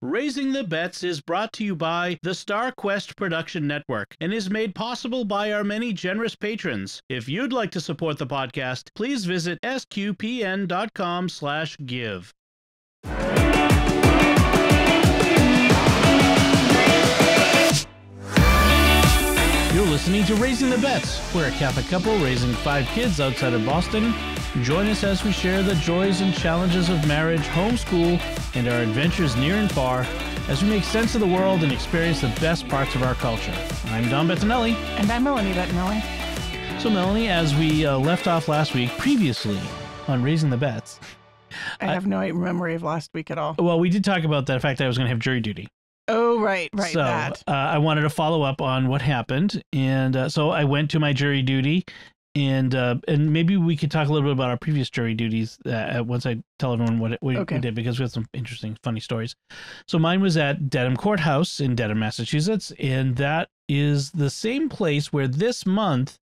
Raising the Bets is brought to you by the Star Quest Production Network and is made possible by our many generous patrons. If you'd like to support the podcast, please visit sqpn.com/give. You're listening to Raising the Bets. We're a Catholic couple raising 5 kids outside of Boston. Join us as we share the joys and challenges of marriage, homeschool, and our adventures near and far as we make sense of the world and experience the best parts of our culture. I'm Don Bettinelli. And I'm Melanie Bettinelli. So, Melanie, as we left off last week, previously on Raising the Bets... I have no memory of last week at all. Well, we did talk about the fact that I was going to have jury duty. Oh, right, So, that. I wanted to follow up on what happened, and so I went to my jury duty, and maybe we could talk a little bit about our previous jury duties once I tell everyone what we did, because we have some interesting, funny stories. So mine was at Dedham Courthouse in Dedham, Massachusetts, and that is the same place where this month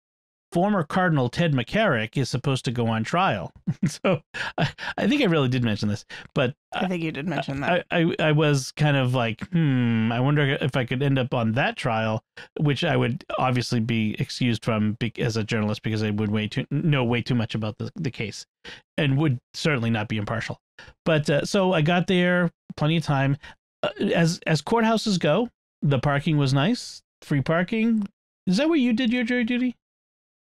former Cardinal Ted McCarrick is supposed to go on trial. So I think I really did mention this, but I think you did mention that. I was kind of like, I wonder if I could end up on that trial, which I would obviously be excused from as a journalist because I would know way too much about the case and would certainly not be impartial. But so I got there, plenty of time. As courthouses go, the parking was nice, free parking. Is that where you did your jury duty?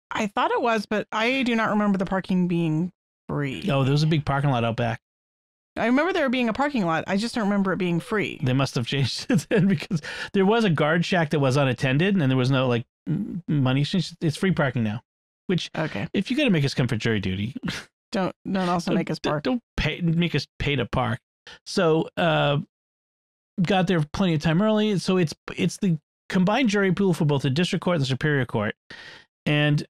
I thought it was, but I do not remember the parking being free. Oh, there was a big parking lot out back. I remember there being a parking lot. I just don't remember it being free. They must have changed it then, because there was a guard shack that was unattended and there was no money. It's free parking now, which if you got to make us come for jury duty, don't also make us park. Don't make us pay to park. So got there plenty of time early. So it's the combined jury pool for both the district court and the superior court. And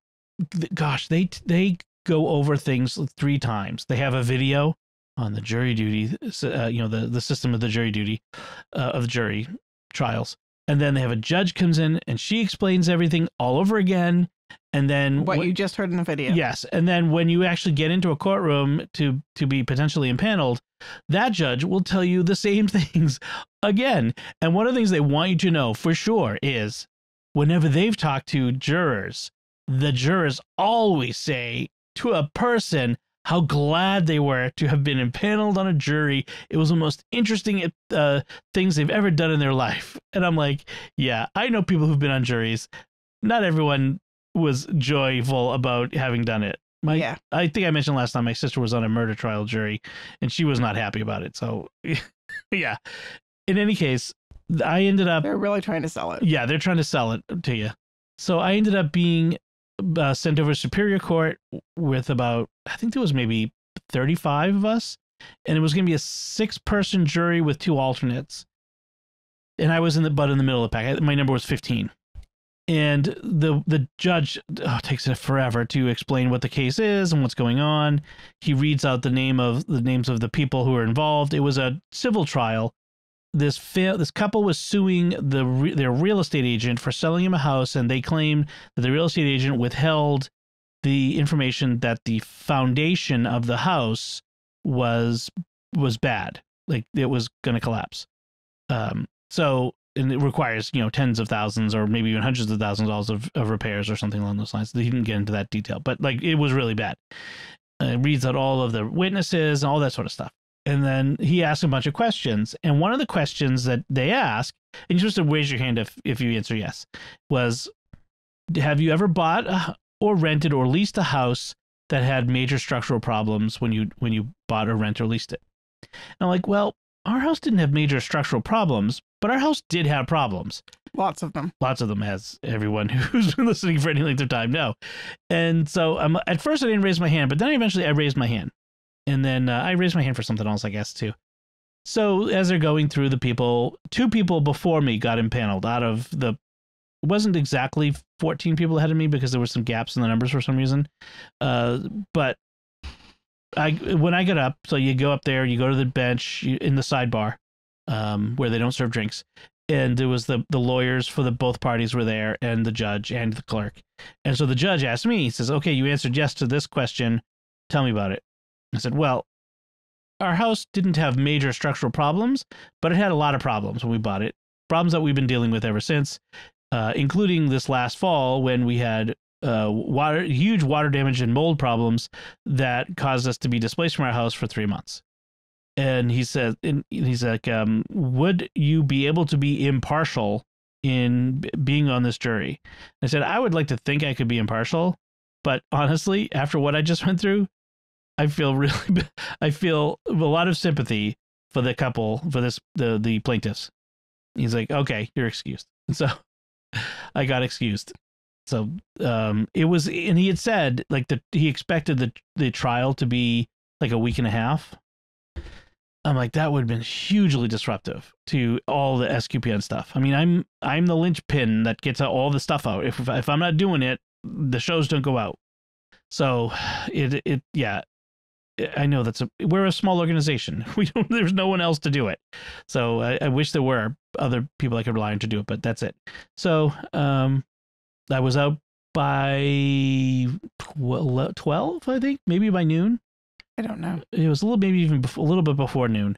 gosh, they go over things 3 times. They have a video on the jury duty, the system of the jury duty, of the jury trials. And then they have a judge comes in and she explains everything all over again. And then what you just heard in the video. Yes. And then when you actually get into a courtroom to be potentially impaneled, that judge will tell you the same things again. And one of the things they want you to know for sure is whenever they've talked to jurors, the jurors always say to a person how glad they were to have been impaneled on a jury. It was the most interesting things they've ever done in their life. And I'm like, yeah, I know people who've been on juries. Not everyone was joyful about having done it. I think I mentioned last time my sister was on a murder trial jury and she was not happy about it. So yeah, in any case, I ended up... They're really trying to sell it. Yeah, they're trying to sell it to you. So I ended up being sent over to Superior Court with about, I think there was maybe 35 of us, and it was going to be a 6-person jury with 2 alternates. And I was in the middle of the pack. My number was 15. And the judge takes it forever to explain what the case is and what's going on. He reads out the names of the people who are involved. It was a civil trial. This couple was suing their real estate agent for selling him a house, and they claimed that the real estate agent withheld the information that the foundation of the house was bad, like it was going to collapse. And it requires tens of thousands or maybe even hundreds of thousands of dollars of repairs or something along those lines. He didn't get into that detail, but it was really bad. It reads out all of the witnesses and all that sort of stuff. And then he asked a bunch of questions. And one of the questions that they asked, and you're supposed to raise your hand if you answer yes, was, have you ever bought or rented or leased a house that had major structural problems when you bought or rented or leased it? And I'm like, well, our house didn't have major structural problems, but our house did have problems. Lots of them. Lots of them, as everyone who's been listening for any length of time know. And so at first I didn't raise my hand, but then eventually I raised my hand. And then I raised my hand for something else, I guess, too. So as they're going through the people, 2 people before me got impaneled out of it wasn't exactly 14 people ahead of me because there were some gaps in the numbers for some reason. But when I got up, so you go up there, you go to the bench in the sidebar where they don't serve drinks. And there was the lawyers for both parties were there, and the judge and the clerk. And so the judge asked me, he says, okay, you answered yes to this question. Tell me about it. I said, well, our house didn't have major structural problems, but it had a lot of problems when we bought it. Problems that we've been dealing with ever since, including this last fall when we had huge water damage and mold problems that caused us to be displaced from our house for 3 months. And he said, and he's like, would you be able to be impartial in being on this jury? I said, I would like to think I could be impartial, but honestly, after what I just went through, I feel a lot of sympathy for the couple, for the plaintiffs. He's like, okay, you're excused. And so I got excused. So it was, and he had said like he expected the trial to be like a week and a half. I'm like, that would have been hugely disruptive to all the SQPN stuff. I mean, I'm the linchpin that gets all the stuff out. If I'm not doing it, the shows don't go out. So yeah, I know we're a small organization. There's no one else to do it. So I wish there were other people I could rely on to do it, but that's it. So I was out by 12, I think, maybe by noon. I don't know. It was maybe even a little bit before noon,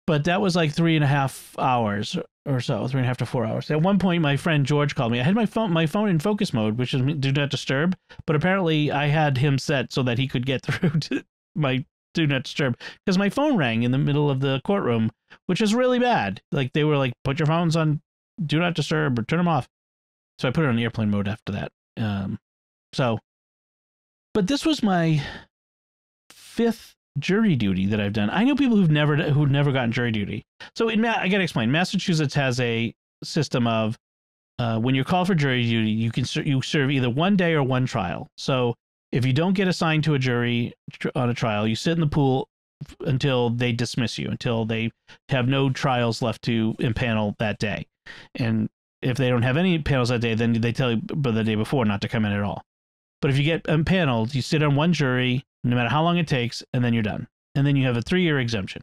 but that was like 3.5 hours or so, 3.5 to 4 hours. At one point, my friend George called me. I had my phone in focus mode, which is do not disturb, but apparently I had him set so that he could get through to my do not disturb because my phone rang in the middle of the courtroom, which is really bad. Like they were like, put your phones on do not disturb or turn them off. So I put it on airplane mode after that. But this was my 5th jury duty that I've done. I know people who've never gotten jury duty. So I got to explain. Massachusetts has a system of when you're called for jury duty, you serve either 1 day or 1 trial. So if you don't get assigned to a jury on a trial, you sit in the pool until they dismiss you, until they have no trials left to impanel that day. And if they don't have any panels that day, then they tell you the day before not to come in at all. But if you get impaneled, you sit on 1 jury, no matter how long it takes, and then you're done. And then you have a 3-year exemption.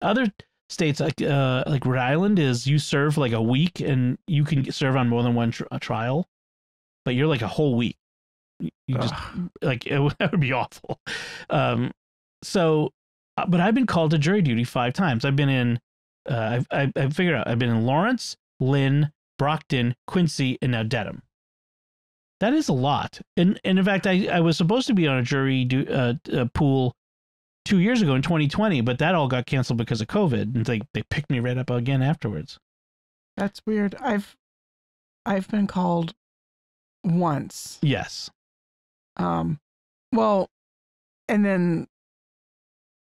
Other states like Rhode Island is you serve like a week, and you can serve on more than 1 trial, but you're like a whole week. You just like that would be awful. But I've been called to jury duty 5 times. I've been in. I figured out I've been in Lawrence, Lynn, Brockton, Quincy, and now Dedham. That is a lot. And in fact, I was supposed to be on a jury pool 2 years ago in 2020, but that all got canceled because of COVID. And they picked me right up again afterwards. That's weird. I've been called once. Yes. Well, and then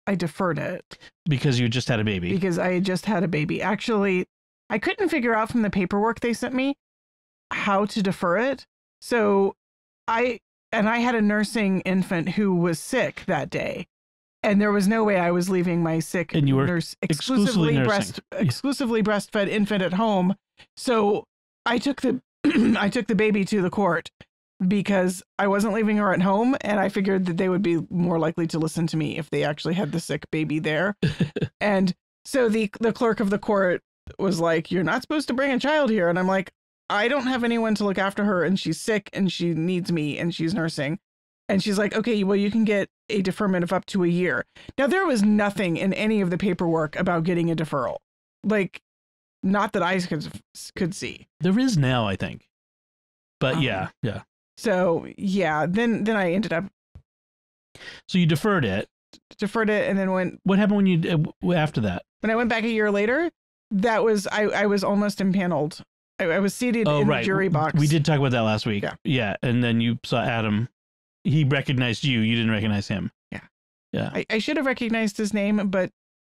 I deferred it. Because you just had a baby. Because I had just had a baby. Actually, I couldn't figure out from the paperwork they sent me how to defer it. So I had a nursing infant who was sick that day, and there was no way I was leaving my sick and you were nurse exclusively breastfed infant at home. So I took the baby to the court because I wasn't leaving her at home, and I figured that they would be more likely to listen to me if they actually had the sick baby there. And so the clerk of the court was like, "You're not supposed to bring a child here," and I'm like, I don't have anyone to look after her, and she's sick and she needs me and she's nursing. And she's like, okay, well, you can get a deferment of up to a year. Now, there was nothing in any of the paperwork about getting a deferral. Like, not that I could see. There is now, I think. But yeah. So, yeah, then I ended up. So you deferred it. And then What happened when you, after that? When I went back a year later, that was, I was almost impaneled. I was seated in the jury box. We did talk about that last week. Yeah. And then you saw Adam. He recognized you. You didn't recognize him. Yeah. I should have recognized his name, but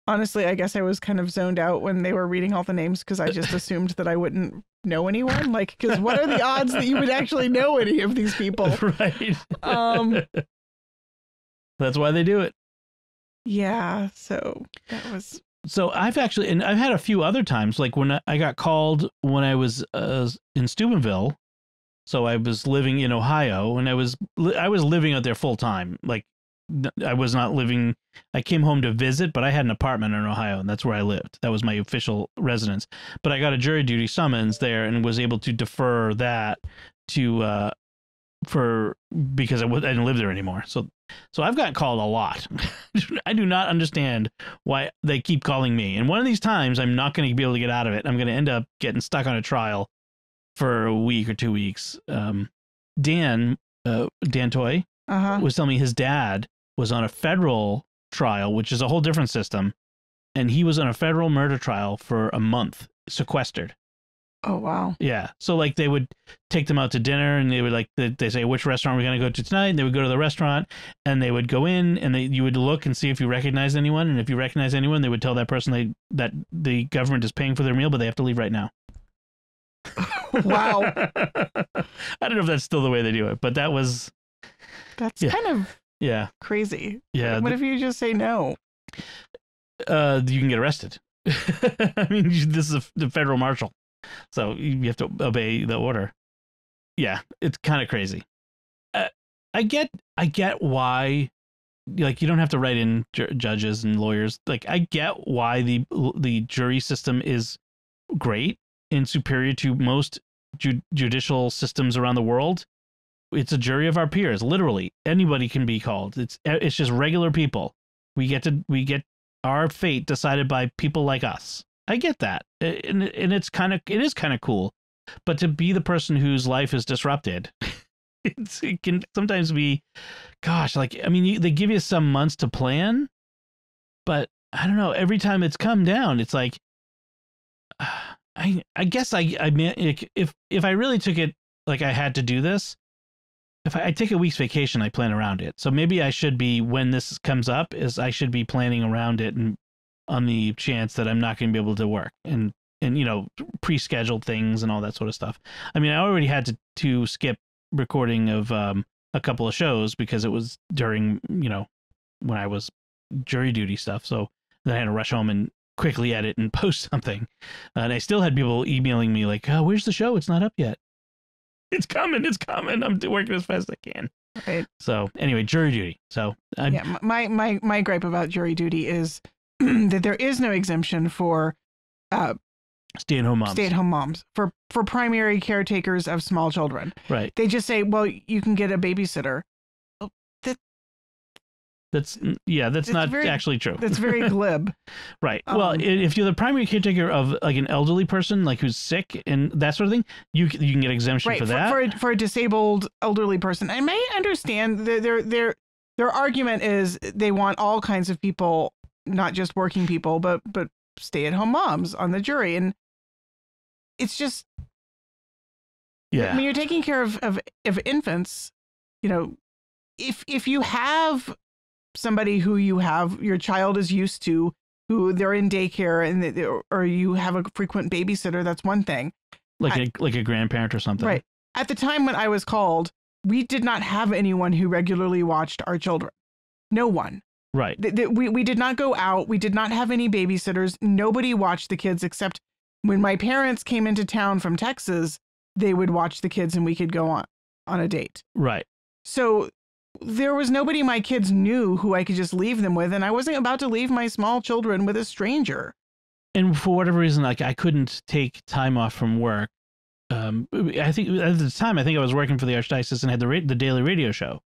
honestly, I guess I was kind of zoned out when they were reading all the names because I just assumed that I wouldn't know anyone. Like, because what are the odds that you would actually know any of these people? Right. That's why they do it. Yeah. So that was. So I've had a few other times, like when I got called when I was in Steubenville. So I was living in Ohio, and I was living out there full time. Like I was not living. I came home to visit, but I had an apartment in Ohio, and that's where I lived. That was my official residence. But I got a jury duty summons there, and was able to defer that to because I didn't live there anymore. So I've gotten called a lot. I do not understand why they keep calling me. And one of these times, I'm not going to be able to get out of it. I'm going to end up getting stuck on a trial for a week or 2 weeks. Dan Toy was telling me his dad was on a federal trial, which is a whole different system. And he was on a federal murder trial for a month, sequestered. Oh, wow. Yeah. So like they would take them out to dinner and they would they say, which restaurant are we going to go to tonight? And they would go to the restaurant and they would go in and you would look and see if you recognize anyone. And if you recognize anyone, they would tell that person that the government is paying for their meal, but they have to leave right now. Wow. I don't know if that's still the way they do it, but that's kind of crazy. Yeah. What if you just say no? You can get arrested. I mean, this is the federal marshal. So you have to obey the order. Yeah, it's kind of crazy. I get why, like, you don't have to write in judges and lawyers. Like, I get why the jury system is great and superior to most judicial systems around the world. It's a jury of our peers. Literally, anybody can be called. It's just regular people. We get our fate decided by people like us. I get that, and it is kind of cool, but to be the person whose life is disrupted, it can sometimes be, gosh, like, I mean, they give you some months to plan, but I don't know. Every time it's come down, it's like, I guess I mean, if I really took it like I had to do this, if I take a week's vacation, I plan around it. So maybe I should be, when this comes up, I should be planning around it and on the chance that I'm not going to be able to work and pre-scheduled things and all that sort of stuff. I mean, I already had to skip recording of a couple of shows because it was during, when I was jury duty stuff. So then I had to rush home and quickly edit and post something. And I still had people emailing me like, oh, where's the show? It's not up yet. It's coming. I'm working as fast as I can. Right. So anyway, jury duty. So my gripe about jury duty is that there is no exemption for stay-at-home moms for primary caretakers of small children. Right. They just say, well, you can get a babysitter. Oh, that's not actually true. That's very glib. Right. Well, if you're the primary caretaker of like an elderly person, like who's sick and that sort of thing, you can get exemption for that. For a disabled elderly person. I may understand their argument is they want all kinds of people, not just working people, but stay-at-home moms on the jury. And it's just, I mean, you're taking care of infants, if you have somebody who your child is used to, who they're in daycare and or you have a frequent babysitter, that's one thing. Like a grandparent or something. Right. At the time when I was called, we did not have anyone who regularly watched our children. No one. Right. We did not go out. We did not have any babysitters. Nobody watched the kids except when my parents came into town from Texas, they would watch the kids and we could go on a date. Right. So there was nobody my kids knew who I could just leave them with. And I wasn't about to leave my small children with a stranger. And for whatever reason, like I couldn't take time off from work. I think at the time, I was working for the Archdiocese and had the daily radio show.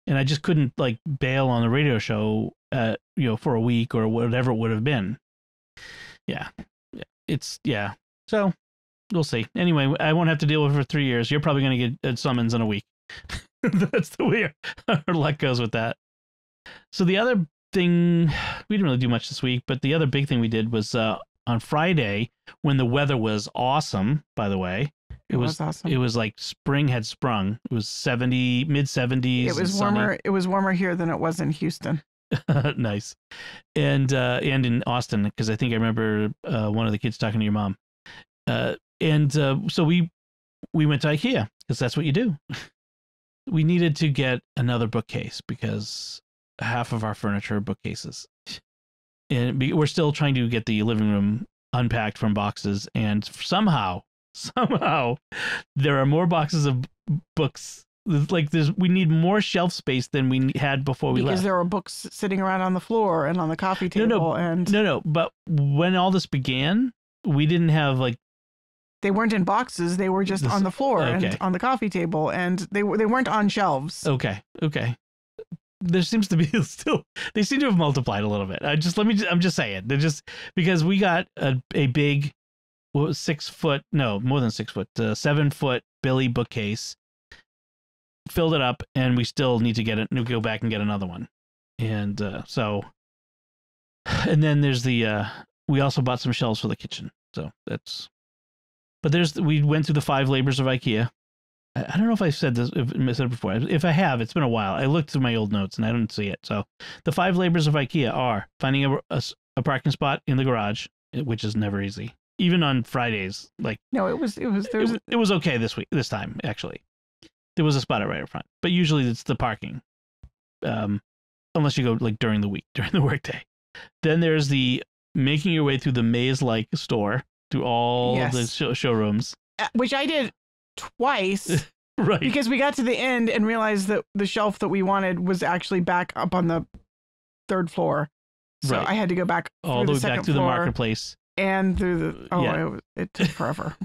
And I just couldn't like bail on the radio show, for a week or whatever it would have been. Yeah. So we'll see. Anyway, I won't have to deal with it for 3 years. You're probably going to get a summons in a week. That's the way our luck goes with that. So the other thing, we didn't really do much this week, but the other big thing we did was on Friday when the weather was awesome, by the way. It was awesome. It was like spring had sprung. It was mid 70s. It was warmer. Sunny. It was warmer here than it was in Houston. Nice. And in Austin, because I think I remember one of the kids talking to your mom. So we went to Ikea because that's what you do. We needed to get another bookcase because half of our furniture are bookcases. And we're still trying to get the living room unpacked from boxes, and somehow there are more boxes of books. Like we need more shelf space than we had before we left. Because there were books sitting around on the floor and on the coffee table. No. But when all this began, we didn't have like They weren't in boxes. They were just on the floor and on the coffee table, and they weren't on shelves. Okay. There seems to be they seem to have multiplied a little bit. I'm just saying. They're just because we got a big, what was 6 foot? No, more than 6 foot, 7 foot Billy bookcase. Filled it up, and we still need to go back and get another one. And and then there's we also bought some shelves for the kitchen. So we went through the 5 labors of Ikea. I don't know if I said this, if I said it before. If I have, it's been a while. I looked through my old notes and I didn't see it. So the 5 labors of Ikea are finding a parking spot in the garage, which is never easy. Even on Fridays, no, it was okay this time, actually. There was a spot right up front, but usually it's the parking. Unless you go during the week, during the workday. Then there's the making your way through the maze-like store, through all the showrooms. Which I did twice. Right. Because we got to the end and realized that the shelf that we wanted was actually back up on the 3rd floor. So I had to go back all the way back to the marketplace. And through it took forever.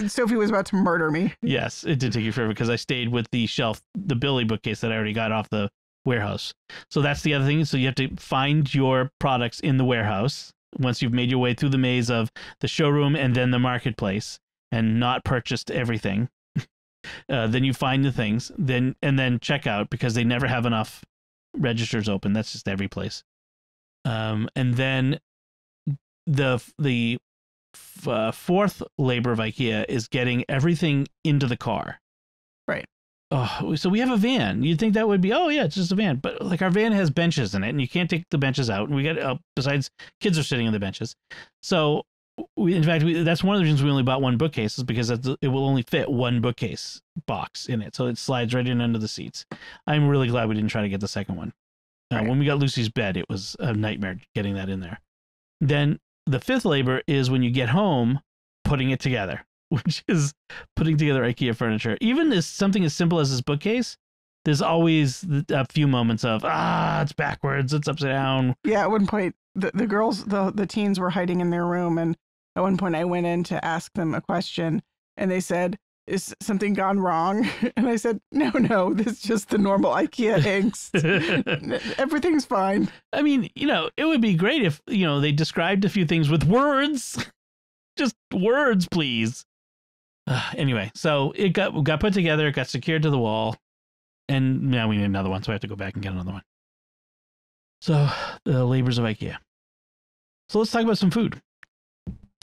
Sophie was about to murder me. Yes, it did take you forever because I stayed with the shelf, the Billy bookcase that I already got off the warehouse. So that's the other thing. So you have to find your products in the warehouse once you've made your way through the maze of the showroom and then the marketplace and not purchased everything. Then you find the things, and then check out because they never have enough registers open. That's just every place. And then the 4th labor of Ikea is getting everything into the car. Right. Oh, so we have a van. You'd think that would be, it's just a van. But our van has benches in it, and you can't take the benches out. And we got, besides, kids are sitting on the benches. So, that's one of the reasons we only bought 1 bookcase is because it will only fit 1 bookcase box in it. So it slides right in under the seats. I'm really glad we didn't try to get the second one. Right. When we got Lucy's bed, it was a nightmare getting that in there. Then the 5th labor is when you get home, putting it together, which is putting together IKEA furniture. Even something as simple as this bookcase, there's always a few moments of, it's backwards, it's upside down. Yeah, at one point, the girls, the teens were hiding in their room, and at one point I went in to ask them a question, and they said, "Is something gone wrong?" And I said, No, this is just the normal IKEA angst. Everything's fine. I mean, it would be great if, they described a few things with words. Just words, please. Anyway, so it got put together, it got secured to the wall, and now we need another one, so I have to go back and get another one. So, the labors of IKEA. So let's talk about some food.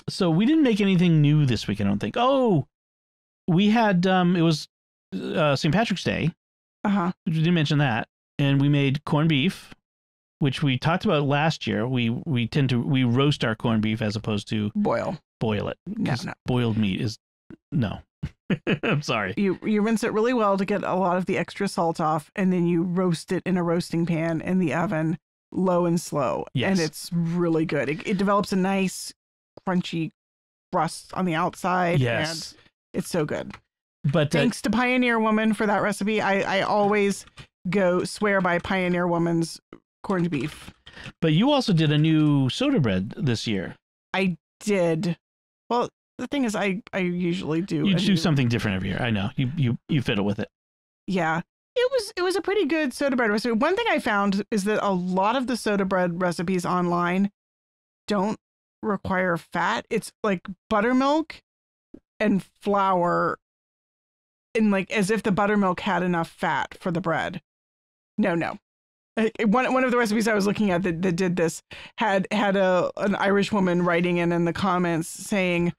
So we didn't make anything new this week, I don't think. Oh, we had, it was St. Patrick's Day. Uh-huh. We didn't mention that. And we made corned beef, which we talked about last year. We roast our corned beef as opposed to boil it. No. Boiled meat is, no. I'm sorry. You rinse it really well to get a lot of the extra salt off, and then you roast it in a roasting pan in the oven, low and slow. Yes. And it's really good. It develops a nice crunchy crust on the outside. Yes. And it's so good. But thanks to Pioneer Woman for that recipe. I always swear by Pioneer Woman's corned beef. But you also did a new soda bread this year. I did. Well, the thing is, I usually do. You do something different every year. I know. You fiddle with it. Yeah. It was a pretty good soda bread recipe. One thing I found is that a lot of the soda bread recipes online don't require fat. It's like buttermilk and flour, and as if the buttermilk had enough fat for the bread. No. One of the recipes I was looking at that did this had an Irish woman writing in the comments saying,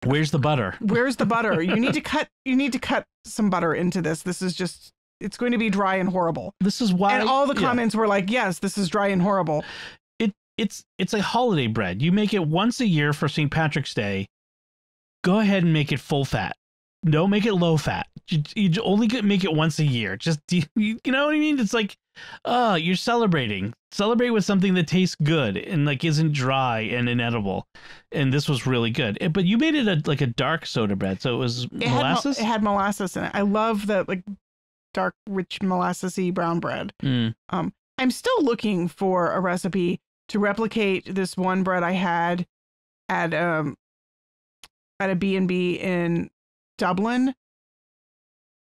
"Where's the butter? Where's the butter? You need to cut some butter into this. This is just, it's going to be dry and horrible." This is why. And all the comments were like, "Yes, this is dry and horrible." It's a holiday bread. You make it once a year for St. Patrick's Day. Go ahead and make it full fat. Don't make it low fat. You only make it once a year. Just, you know what I mean? It's like, you're celebrating. Celebrate with something that tastes good and isn't dry and inedible. And this was really good. But you made it a dark soda bread, so it was molasses. It had molasses in it. I love the dark, rich molassesy brown bread. I'm still looking for a recipe to replicate this one bread I had at at a B&B in Dublin,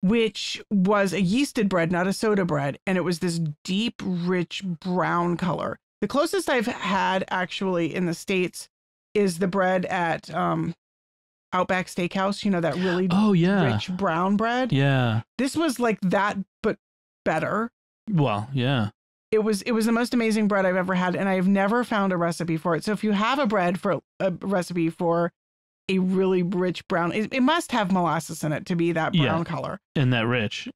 which was a yeasted bread, not a soda bread. And it was this deep, rich brown color. The closest I've had actually in the States is the bread at Outback Steakhouse, you know, that really rich brown bread. Yeah. This was like that, but better. Well, yeah. It was the most amazing bread I've ever had, and I've never found a recipe for it. So if you have a recipe for a really rich brown, it must have molasses in it to be that brown color. And that rich.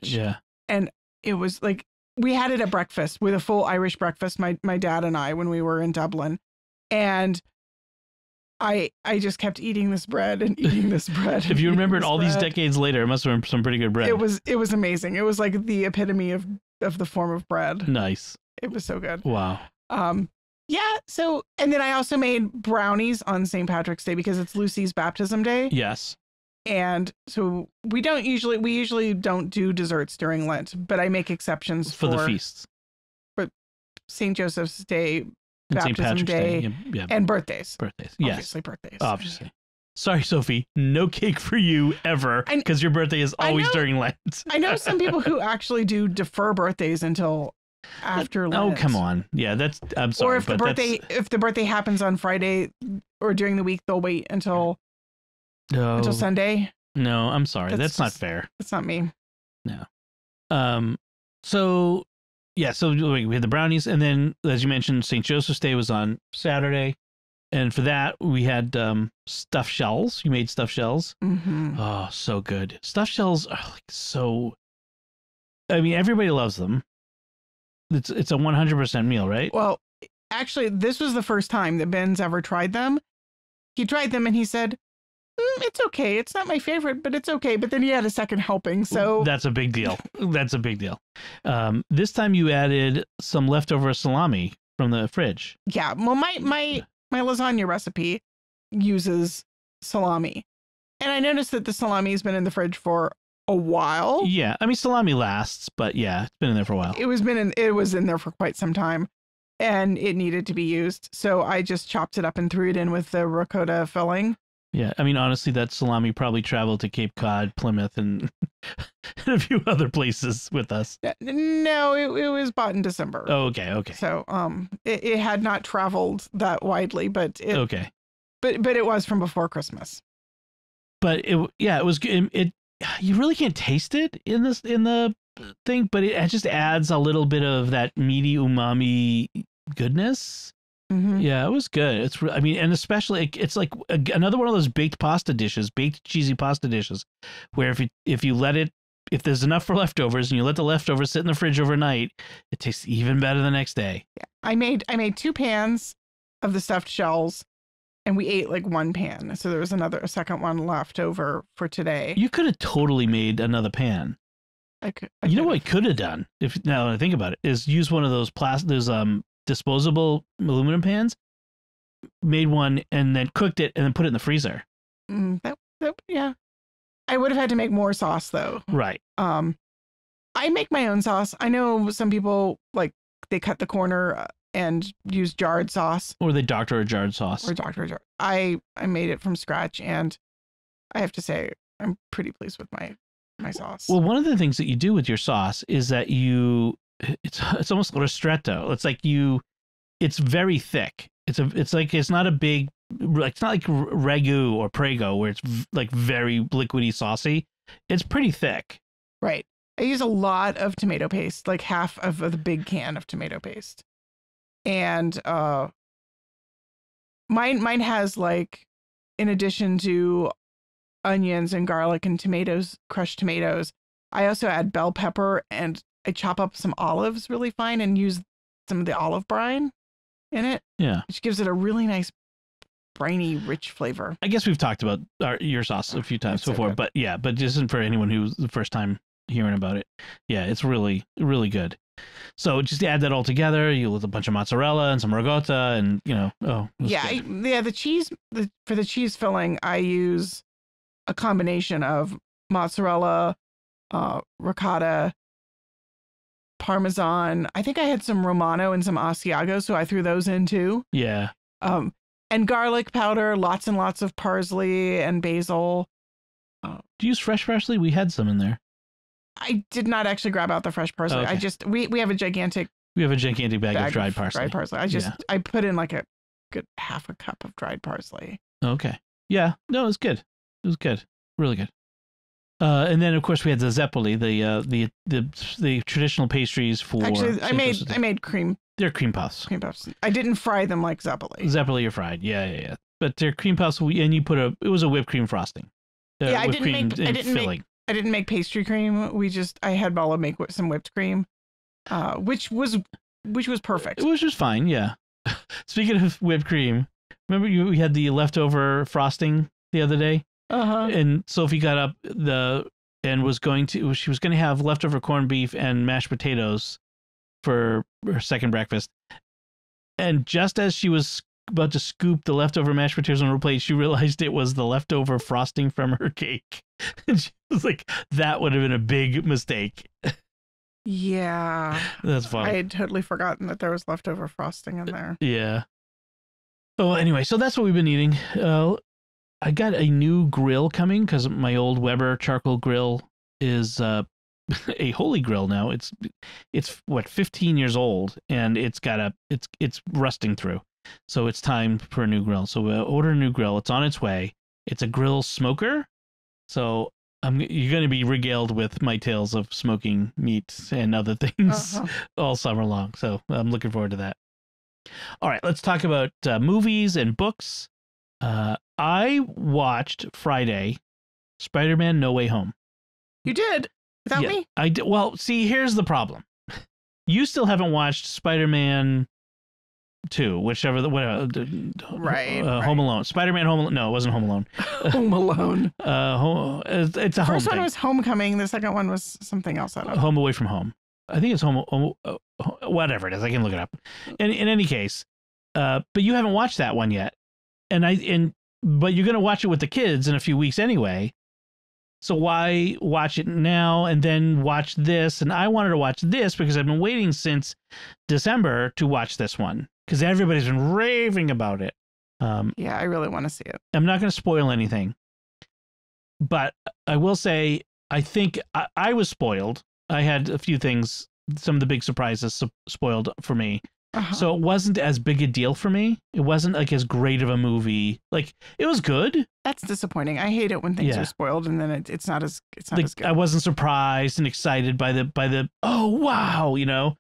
Yeah. And it was like, we had it at breakfast with a full Irish breakfast, my dad and I, when we were in Dublin. And I just kept eating this bread and eating this bread. If you remember it all these decades later, it must have been some pretty good bread. It was amazing. It was like the epitome of the form of bread. Nice. It was so good. Wow. Yeah. So, and then I also made brownies on St. Patrick's Day because it's Lucy's baptism day. Yes. And so we usually don't do desserts during Lent, but I make exceptions for the feasts. For St. Joseph's Day, and baptism day, and birthdays. Yes. Obviously birthdays. Obviously. Sorry, Sophie. No cake for you ever, because your birthday is always during Lent. I know some people who actually do defer birthdays until after Lent. Oh, come on. Yeah, I'm sorry. Or if the birthday happens on Friday or during the week, they'll wait until Sunday. No, I'm sorry. That's not fair. That's not me. No. So we had the brownies, and then, as you mentioned, St. Joseph's Day was on Saturday. And for that, we had stuffed shells. You made stuffed shells. Mm-hmm. Oh, so good. Stuffed shells are like so... I mean, everybody loves them. It's a 100% meal, right? Well, actually, this was the first time that Ben's ever tried them. He tried them and he said, it's okay. It's not my favorite, but it's okay. But then he had a second helping, so... That's a big deal. That's a big deal. This time you added some leftover salami from the fridge. Yeah. Well, my lasagna recipe uses salami. And I noticed that the salami has been in the fridge for a while. Yeah. I mean, salami lasts, but yeah, it's been in there for a while. It was in there for quite some time, and it needed to be used. So I just chopped it up and threw it in with the ricotta filling. Yeah. I mean, honestly, that salami probably traveled to Cape Cod, Plymouth, and a few other places with us. No, it was bought in December. Oh, okay. So it had not traveled that widely, but okay. But it was from before Christmas. But it was good. You really can't taste it in the thing, but it just adds a little bit of that meaty umami goodness. Mm-hmm. Yeah, it was good. And especially it's like another one of those baked cheesy pasta dishes, where if there's enough for leftovers and you let the leftovers sit in the fridge overnight, it tastes even better the next day. Yeah. I made 2 pans of the stuffed shells, and we ate like 1 pan. So there was a second one left over for today. You could have totally made another pan. I could. You know what I could have done, now that I think about it, is use one of those disposable aluminum pans, made one, and then cooked it and then put it in the freezer. Yeah. I would have had to make more sauce though. Right. I make my own sauce. I know some people they cut the corner and use jarred sauce. Or they doctor a jarred sauce. I made it from scratch, and I have to say I'm pretty pleased with my sauce. Well, one of the things that you do with your sauce is that it's almost like ristretto. It's very thick. It's not a big, it's not like ragu or prego where it's like very liquidy saucy. It's pretty thick. Right. I use a lot of tomato paste, like half of the big can of tomato paste. And mine has, like, in addition to onions and garlic and tomatoes, crushed tomatoes, I also add bell pepper, and I chop up some olives really fine and use some of the olive brine in it. Yeah. Which gives it a really nice briny, rich flavor. I guess we've talked about your sauce a few times before, but just for anyone who's the first time hearing about it. Yeah, it's really, really good. So just add that all together. You with a bunch of mozzarella and some ricotta, and the cheese. For the cheese filling, I use a combination of mozzarella, ricotta, Parmesan. I think I had some Romano and some Asiago, so I threw those in too. Yeah. And garlic powder, lots and lots of parsley and basil. Do you use fresh parsley? We had some in there. I did not actually grab out the fresh parsley. Okay. I just we have a gigantic bag of dried parsley. Dried parsley. I put in like a good half a cup of dried parsley. Okay. Yeah. No, it was good. It was good. Really good. And then of course we had the zeppoli, the traditional pastries for. Actually, I made cream. They're cream puffs. Cream puffs. I didn't fry them like zeppoli. Zeppoli are fried. Yeah. But they're cream puffs. And you put it was a whipped cream frosting. I didn't make pastry cream. I had Bala make some whipped cream, which was perfect. It was just fine. Yeah. Speaking of whipped cream, remember we had the leftover frosting the other day? And Sophie got up she was going to have leftover corned beef and mashed potatoes for her second breakfast. And just as she was about to scoop the leftover mashed potatoes on her plate, she realized it was the leftover frosting from her cake. And she was like, that would have been a big mistake. Yeah. That's funny. I had totally forgotten that there was leftover frosting in there. Yeah. Oh, anyway, so that's what we've been eating. I got a new grill coming because my old Weber charcoal grill is a Holy Grill now. It's what, 15 years old, and it's rusting through. So it's time for a new grill. So we'll order a new grill. It's on its way. It's a grill smoker. So you're going to be regaled with my tales of smoking meat and other things all summer long. So I'm looking forward to that. All right, let's talk about movies and books. I watched Friday Spider-Man No Way Home. You did? Without me? I did. Well, see, here's the problem. You still haven't watched Spider-Man 2, whatever. Right. Home Alone. Spider-Man Home Alone. No, it wasn't Home Alone. Home Alone. It's a home. First one was Homecoming. The second one was something else. I don't know. Home Away from Home. I think it's whatever it is. I can look it up. In any case, but you haven't watched that one yet, but you're gonna watch it with the kids in a few weeks anyway. So why watch it now and then watch this? And I wanted to watch this because I've been waiting since December to watch this one because everybody's been raving about it. Yeah, I really want to see it. I'm not going to spoil anything, but I will say I think I was spoiled. I had a few things, some of the big surprises spoiled for me. So it wasn't as big a deal for me. It wasn't like as great of a movie. Like, it was good. That's disappointing. I hate it when things are spoiled and then it's not as good. I wasn't surprised and excited by the oh wow,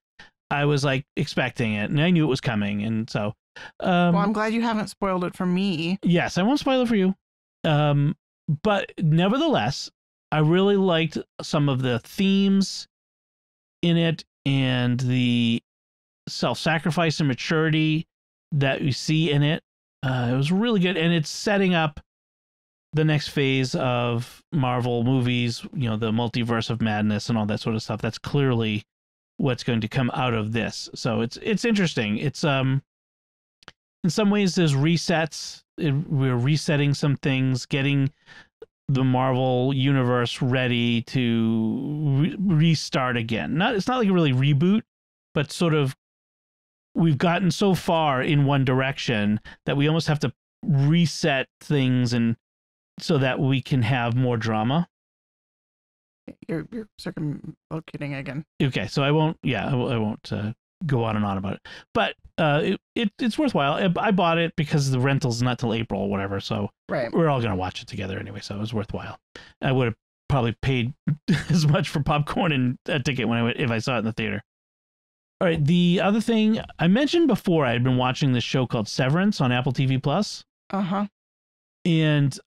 I was like expecting it and I knew it was coming, and so well, I'm glad you haven't spoiled it for me. Yes, I won't spoil it for you. But nevertheless, I really liked some of the themes in it and the self-sacrifice and maturity that you see in it. It was really good, and it's setting up the next phase of Marvel movies, the multiverse of madness and all that sort of stuff. That's clearly what's going to come out of this. So it's interesting. It's in some ways there's resets. We're resetting some things, getting the Marvel universe ready to restart again. It's not like a really reboot, but sort of we've gotten so far in one direction that we almost have to reset things and so that we can have more drama. You're circumlocuting again. Okay, so I won't go on and on about it. But it's worthwhile. I bought it because the rental's not till April or whatever, so we're all going to watch it together anyway, so it was worthwhile. I would have probably paid as much for popcorn and a ticket if I saw it in the theater. All right, the other thing I mentioned before, I had been watching this show called Severance on Apple TV Plus. And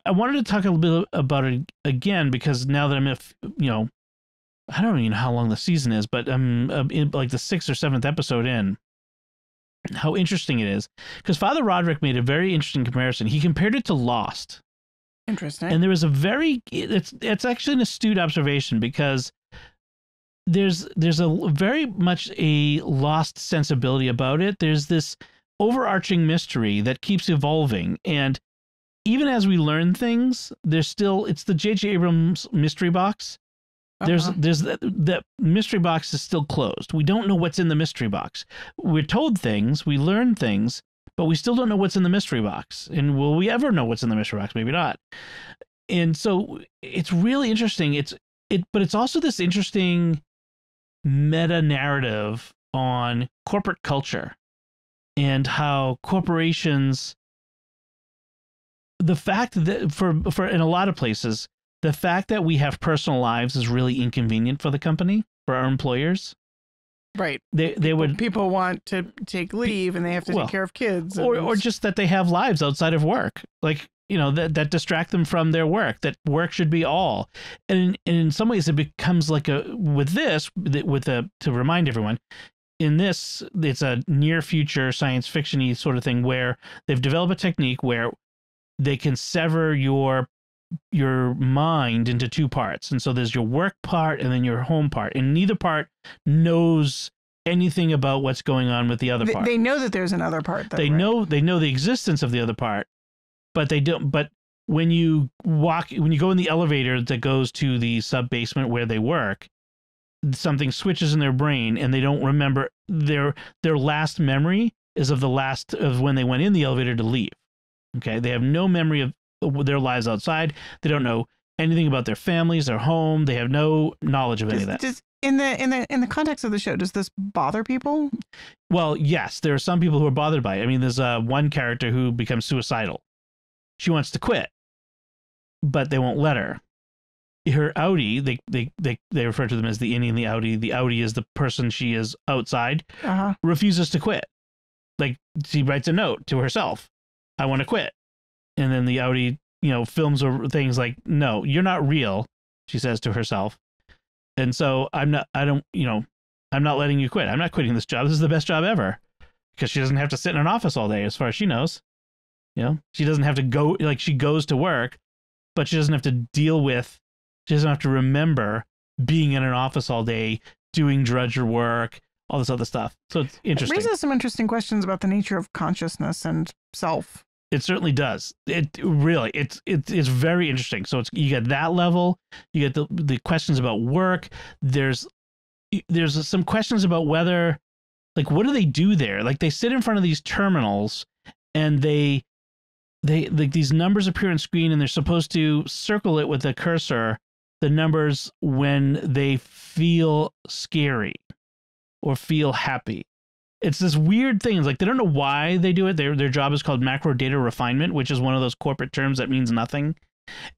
I wanted to talk a little bit about it again because now that I'm I don't even know how long the season is, but I'm in like the 6th or 7th episode in. How interesting it is, because Father Roderick made a very interesting comparison. He compared it to Lost. Interesting. And there was it's actually an astute observation because there's a very much a Lost sensibility about it. There's this overarching mystery that keeps evolving, and even as we learn things, it's the J.J. Abrams mystery box. There's that mystery box is still closed. We don't know what's in the mystery box. We're told things, we learn things, but we still don't know what's in the mystery box. And will we ever know what's in the mystery box? Maybe not. And so it's really interesting. But it's also this interesting meta narrative on corporate culture and how corporations, the fact that for in a lot of places, the fact that we have personal lives is really inconvenient for the company, for our employers. Right. People want to take leave and they have to take care of kids. Or just that they have lives outside of work. Like, that distract them from their work, that work should be all. And in some ways it becomes like to remind everyone, in this, it's a near future science fiction-y sort of thing where they've developed a technique where they can sever your mind into two parts. And so there's your work part and then your home part. And neither part knows anything about what's going on with the other part. They know that there's another part, though, They know the existence of the other part, but they don't. But when you go in the elevator that goes to the sub-basement where they work, something switches in their brain and they don't remember their last memory is of when they went in the elevator to leave. Okay. They have no memory of their lives outside. They don't know anything about their families, their home. They have no knowledge of any of that. In the context of the show, does this bother people? Well, yes, there are some people who are bothered by it. I mean, there's one character who becomes suicidal. She wants to quit, but they won't let her. Her outie, they refer to them as the innie and the outie. The outie is the person she is outside, refuses to quit. Like, she writes a note to herself, I want to quit. And then the outie, films things like, no, you're not real, she says to herself. And so I'm not letting you quit. I'm not quitting this job. This is the best job ever. Because she doesn't have to sit in an office all day, as far as she knows. She doesn't have to go, like, she goes to work, but she doesn't have to she doesn't have to remember being in an office all day, doing drudgery work, all this other stuff. So it's interesting. It raises some interesting questions about the nature of consciousness and self. It certainly does. It's very interesting. So you get that level, you get the questions about work. There's some questions about whether, like, what do they do there? Like, they sit in front of these terminals and they like, these numbers appear on screen and they're supposed to circle it with a cursor, the numbers when they feel scary or feel happy. It's this weird thing. It's like, they don't know why they do it. Their job is called macro data refinement, which is one of those corporate terms that means nothing.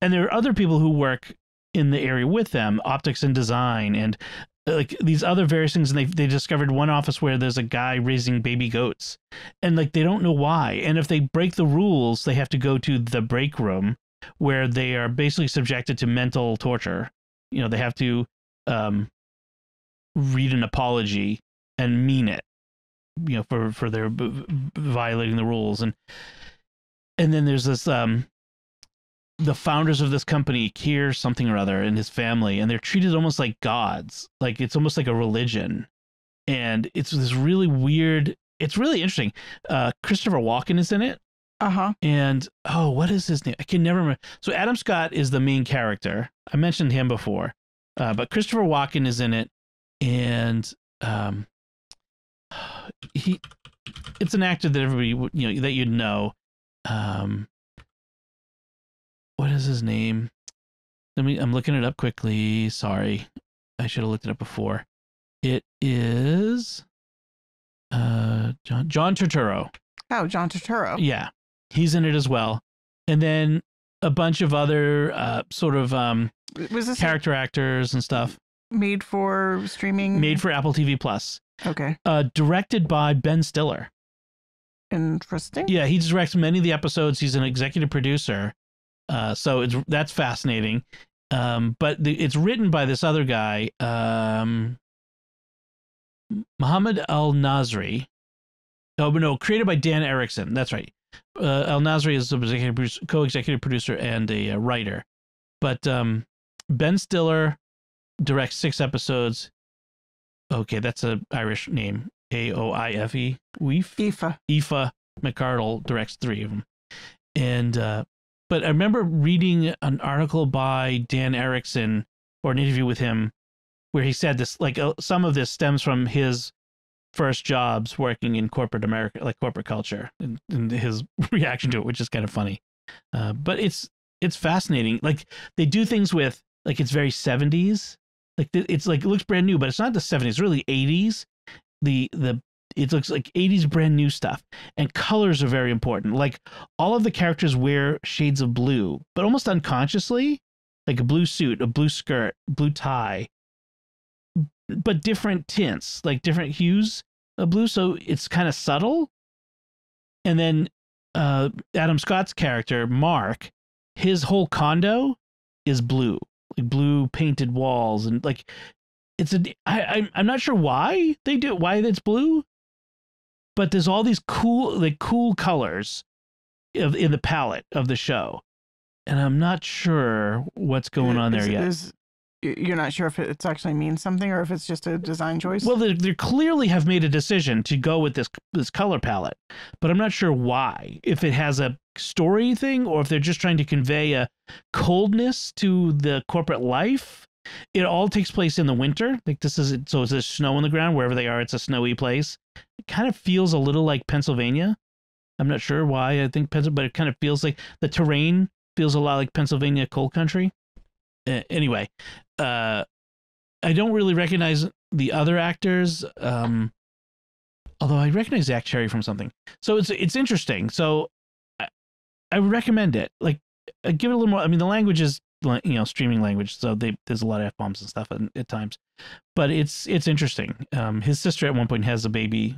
And there are other people who work in the area with them, optics and design, and like these other various things. And they discovered one office where there's a guy raising baby goats, and like, they don't know why. And if they break the rules, they have to go to the break room where they are basically subjected to mental torture. They have to read an apology and mean it, for their violating the rules. And then there's this, the founders of this company, Keir something or other, and his family, and they're treated almost like gods. Like, it's almost like a religion. And it's this really weird, it's really interesting. Christopher Walken is in it. And, what is his name? I can never remember. So Adam Scott is the main character. I mentioned him before. But Christopher Walken is in it. And, it's an actor that everybody that you'd know. What is his name? I'm looking it up quickly. Sorry, I should have looked it up before. It is John Turturro. Oh, John Turturro. Yeah, he's in it as well. And then a bunch of other sort of was this character actors and stuff. Made for streaming? Made for Apple TV Plus. Okay. Directed by Ben Stiller. Interesting. Yeah, he directs many of the episodes. He's an executive producer. So that's fascinating. But it's written by this other guy, Mohammed Al-Nasri. Oh, no, created by Dan Erickson. That's right. Al-Nasri is a co-executive producer and a writer. But Ben Stiller directs 6 episodes. Okay, that's an Irish name. Aoife. Aoife McArdle directs 3 of them. And but I remember reading an article by Dan Erickson, or an interview with him, where he said this, like, some of this stems from his first jobs working in corporate America, like corporate culture, and his reaction to it, which is kind of funny. But it's fascinating. Like they do things with, like, it's very 70s. Like it's like, it looks brand new, but it's not the 70s, it's really 80s. It looks like 80s brand new stuff, and colors are very important. Like all of the characters wear shades of blue, but almost unconsciously, like a blue suit, a blue skirt, blue tie, but different tints, like different hues of blue. So it's kind of subtle. And then Adam Scott's character, Mark, his whole condo is blue, like blue painted walls. And like, I'm not sure why it's blue, but there's all these cool colors in the palette of the show. And I'm not sure what's going on there yet. You're not sure if it's actually means something or if it's just a design choice? Well, they clearly have made a decision to go with this color palette, but I'm not sure why. If it has a story thing or if they're just trying to convey a coldness to the corporate life. It all takes place in the winter. Like this is, so there's snow on the ground wherever they are. It's a snowy place. It kind of feels a little like Pennsylvania. I'm not sure why I think Pennsylvania, but it kind of feels like the terrain feels a lot like Pennsylvania coal country. Anyway, I don't really recognize the other actors, although I recognize Zach Cherry from something. So it's interesting. So I would recommend it. Like, give it a little more. I mean, the language is, streaming language, so there's a lot of F-bombs and stuff at times, but it's interesting. His sister at one point has a baby.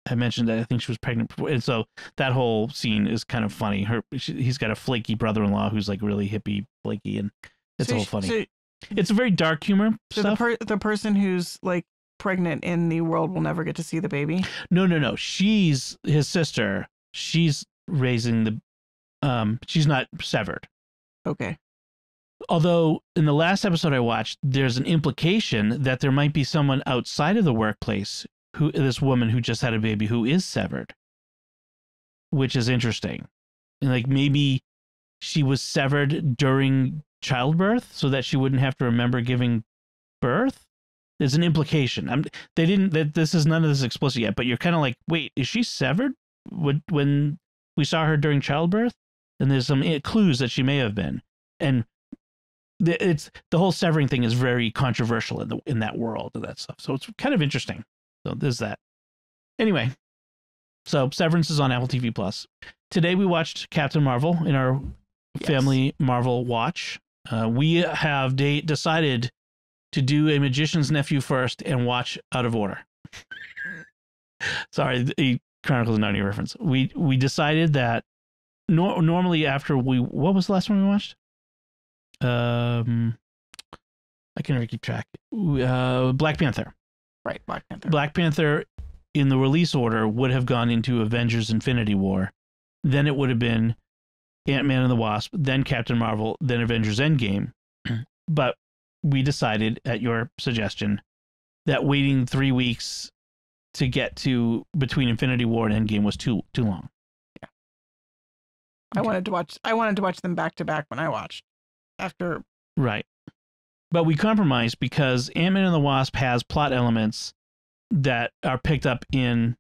I mentioned that I think she was pregnant before, and so that whole scene is kind of funny. He's got a flaky brother-in-law who's like really hippie, flaky, and it's all funny. It's a very dark humor stuff. The person who's like pregnant in the world will never get to see the baby? No. She's his sister. She's raising she's not severed. Okay. Although in the last episode I watched, there's an implication that there might be someone outside of the workplace, this woman who just had a baby, who is severed, which is interesting. And like maybe she was severed during childbirth so that she wouldn't have to remember giving birth. There's an implication. This is none of this explicit yet, but you're kind of like, wait, is she severed when we saw her during childbirth? And there's some clues that she may have been. And the whole severing thing is very controversial in that world and that stuff. So it's kind of interesting. So there's that. Anyway, so Severance is on Apple TV Plus. Today we watched Captain Marvel in our family Marvel watch. We have decided to do A Magician's Nephew first and watch out of order. Sorry, the Chronicles of Narnia reference. We decided that normally after what was the last one we watched? I can never keep track. Black Panther. Right, Black Panther. Black Panther in the release order would have gone into Avengers Infinity War. Then it would have been Ant-Man and the Wasp, then Captain Marvel, then Avengers Endgame. But we decided, at your suggestion, that waiting 3 weeks to get to between Infinity War and Endgame was too long. Yeah. I wanted to watch them back to back when I watched after. Right. But we compromised because Ant-Man and the Wasp has plot elements that are picked up in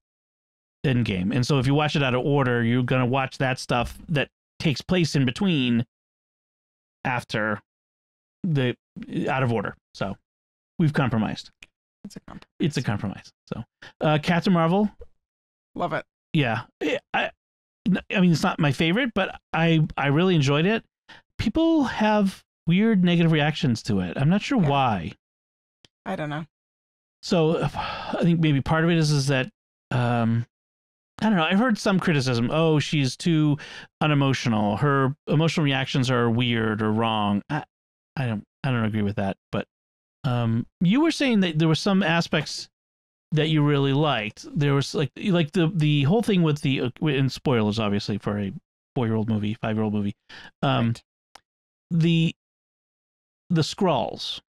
Endgame. And so if you watch it out of order, you're going to watch that stuff that takes place in between after out of order. So we've compromised. It's a compromise. So Captain Marvel. Love it. Yeah. I mean, it's not my favorite, but I really enjoyed it. People have weird negative reactions to it. I'm not sure why. I don't know. So I think maybe part of it is that I don't know. I've heard some criticism. Oh, she's too unemotional. Her emotional reactions are weird or wrong. I don't agree with that. But you were saying that there were some aspects that you really liked. There was like the whole thing with and spoilers obviously for a 4-year-old movie, 5-year-old movie. Right. The Skrulls.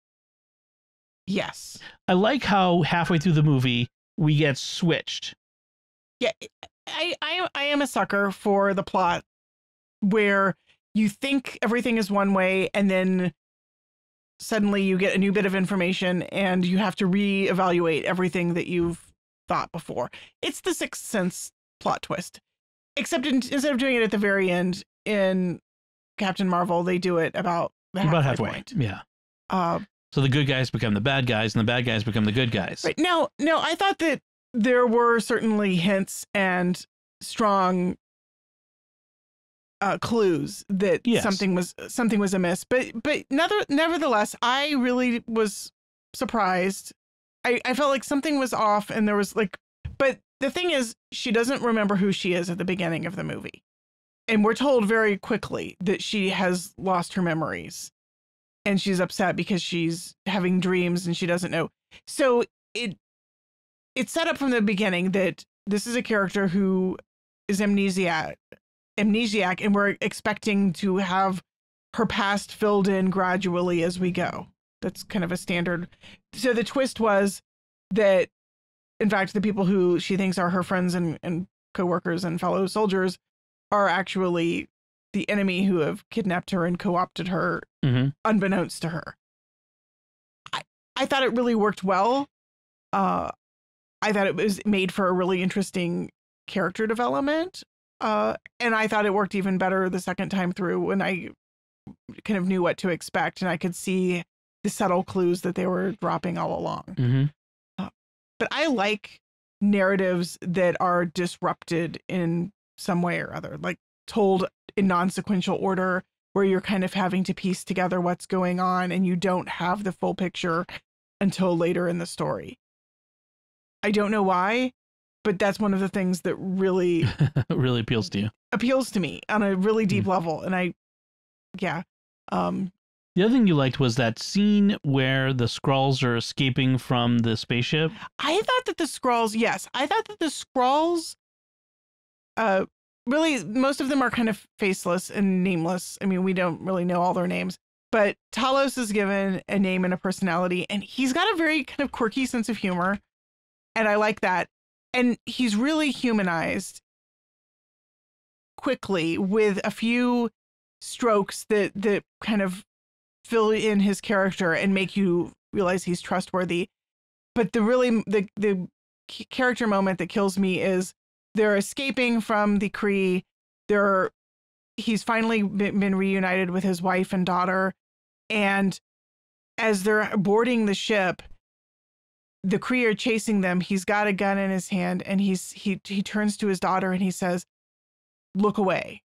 Yes. I like how halfway through the movie we get switched. Yeah, I am a sucker for the plot where you think everything is one way and then suddenly you get a new bit of information and you have to reevaluate everything that you've thought before. It's the Sixth Sense plot twist, except instead of doing it at the very end in Captain Marvel, they do it about the halfway point. Yeah. So the good guys become the bad guys, and the bad guys become the good guys. Right. Now, I thought that there were certainly hints and strong clues that something was amiss, but nevertheless, I really was surprised. I felt like something was off, and there was like, but the thing is, she doesn't remember who she is at the beginning of the movie, and we're told very quickly that she has lost her memories, and she's upset because she's having dreams and she doesn't know. So it's set up from the beginning that this is a character who is amnesiac, and we're expecting to have her past filled in gradually as we go. That's kind of a standard. So the twist was that, in fact, the people who she thinks are her friends and coworkers and fellow soldiers are actually the enemy who have kidnapped her and co-opted her, unbeknownst to her. I thought it really worked well. I thought it was made for a really interesting character development. And I thought it worked even better the second time through when I kind of knew what to expect, and I could see the subtle clues that they were dropping all along. But I like narratives that are disrupted in some way or other, like told in non-sequential order, where you're kind of having to piece together what's going on and you don't have the full picture until later in the story. I don't know why, but that's one of the things that really really appeals to you. Appeals to me on a really deep level. And the other thing you liked was that scene where the Skrulls are escaping from the spaceship. I thought that the Skrulls, really, most of them are kind of faceless and nameless. I mean, we don't really know all their names, but Talos is given a name and a personality, and he's got a very kind of quirky sense of humor. And I like that. And he's really humanized quickly with a few strokes that kind of fill in his character and make you realize he's trustworthy. But the character moment that kills me is they're escaping from the Kree. He's finally been reunited with his wife and daughter. And as they're boarding the ship, the Kree are chasing them. He's got a gun in his hand, and he turns to his daughter and he says, "Look away.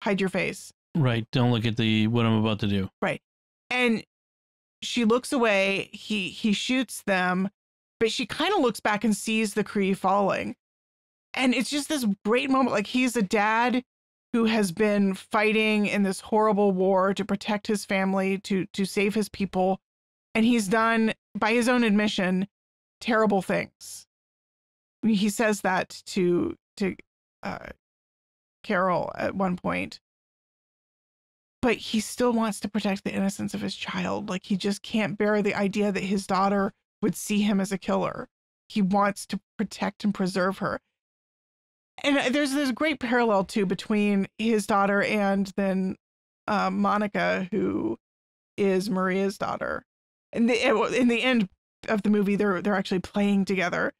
Hide your face." Right. Don't look at what I'm about to do. Right. And she looks away. He shoots them, but she kind of looks back and sees the Kree falling. And it's just this great moment. Like, he's a dad who has been fighting in this horrible war to protect his family, to save his people. And he's done, by his own admission, terrible things. He says that to Carol at one point. But he still wants to protect the innocence of his child. Like, he just can't bear the idea that his daughter would see him as a killer. He wants to protect and preserve her. And there's this great parallel too between his daughter and then Monica, who is Maria's daughter. And in the end of the movie, they're actually playing together.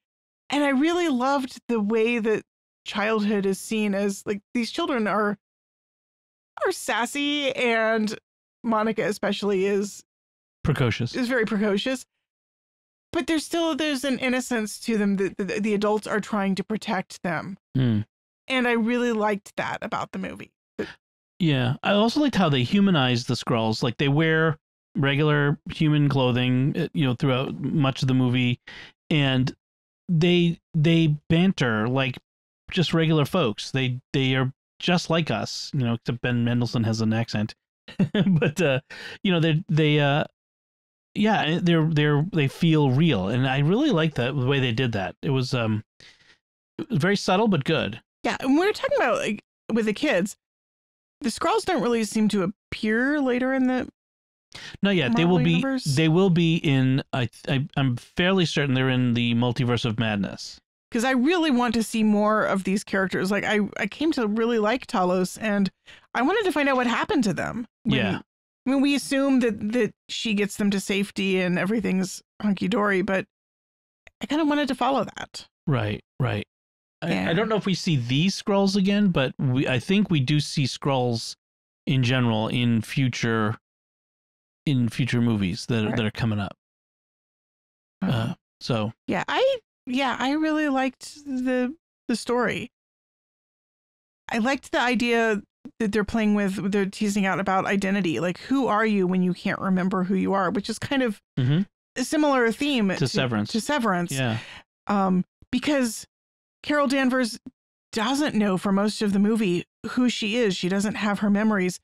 And I really loved the way that childhood is seen as, like, these children are sassy, and Monica especially is very precocious. But there's an innocence to them that the adults are trying to protect them. And I really liked that about the movie. Yeah. I also liked how they humanized the Skrulls. Like, they wear regular human clothing, throughout much of the movie. And they banter like just regular folks. They are just like us, except Ben Mendelsohn has an accent. But, they feel real. And I really like the way they did that. It was very subtle, but good. Yeah. And we were talking about, like, with the kids, the Skrulls don't really seem to appear later in the Not yet. Marvel universe? They will be in, I'm fairly certain they're in the Multiverse of Madness. Because I really want to see more of these characters. Like, I came to really like Talos, and I wanted to find out what happened to them. We assume that she gets them to safety and everything's hunky-dory, but I kind of wanted to follow that. Right. I don't know if we see these Skrulls again, but I think we do see Skrulls in general in future movies that are coming up. So I really liked the story. I liked the idea that they're teasing out about identity. Like, who are you when you can't remember who you are, which is kind of a similar theme to Severance. Yeah. Because Carol Danvers doesn't know for most of the movie who she is. She doesn't have her memories.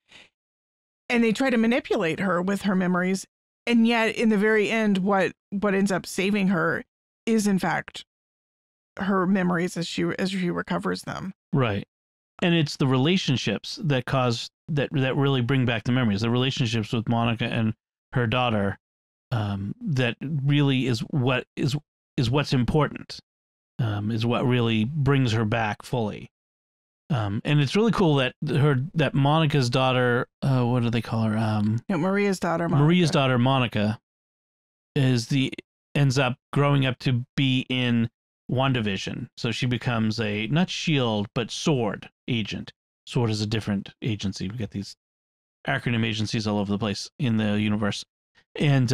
And they try to manipulate her with her memories. And yet in the very end, what ends up saving her is in fact her memories as she recovers them. Right. And it's the relationships that really bring back the memories. The relationships with Monica and her daughter, that really is what's important. Is what really brings her back fully. And it's really cool that Monica's daughter, what do they call her? Maria's daughter, Monica. Maria's daughter, Monica, ends up growing up to be in WandaVision. So she becomes a, not SHIELD, but SWORD agent. SWORD is a different agency. We get these acronym agencies all over the place in the universe. And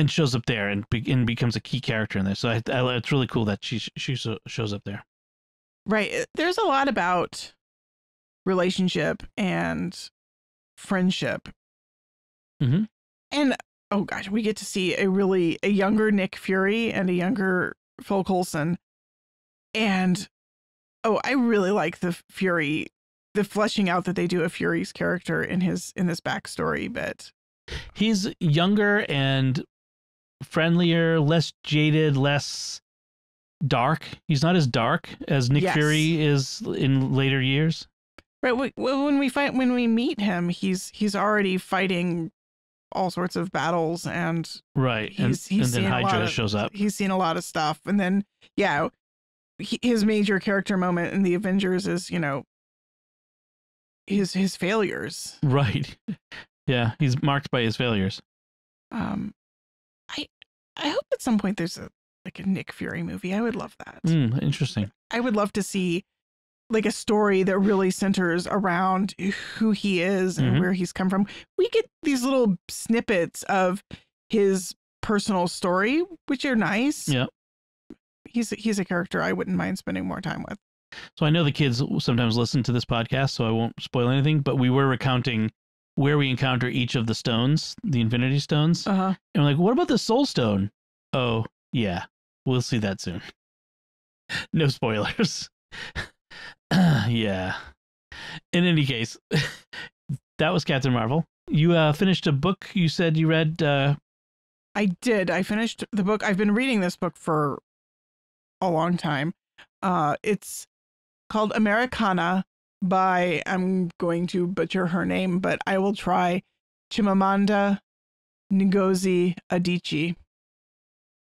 shows up there and becomes a key character in there. So it's really cool that she shows up there. Right. There's a lot about relationship and friendship. Mm-hmm. And, oh gosh, we get to see a younger Nick Fury and a younger Phil Coulson. And, I really like the fleshing out that they do of Fury's character in this backstory bit. He's younger and friendlier, less jaded, less dark. He's not as dark as Nick Fury is in later years. Right. When we meet him, he's already fighting all sorts of battles, and right. And then Hydra shows up. He's seen a lot of stuff, and then his major character moment in the Avengers is his failures. Right. Yeah, he's marked by his failures. I hope at some point there's a Nick Fury movie. I would love that. Interesting. I would love to see a story that really centers around who he is and where he's come from. We get these little snippets of his personal story, which are nice. Yeah. He's a character I wouldn't mind spending more time with. So I know the kids sometimes listen to this podcast, so I won't spoil anything, but we were recounting where we encounter each of the stones, the Infinity Stones. And we're like, what about the Soul Stone? Oh, yeah. We'll see that soon. No spoilers. Yeah. In any case, that was Captain Marvel. You finished a book you said you read. I did. I finished the book. I've been reading this book for a long time. It's called Americanah by, I'm going to butcher her name, but I will try, Chimamanda Ngozi Adichie,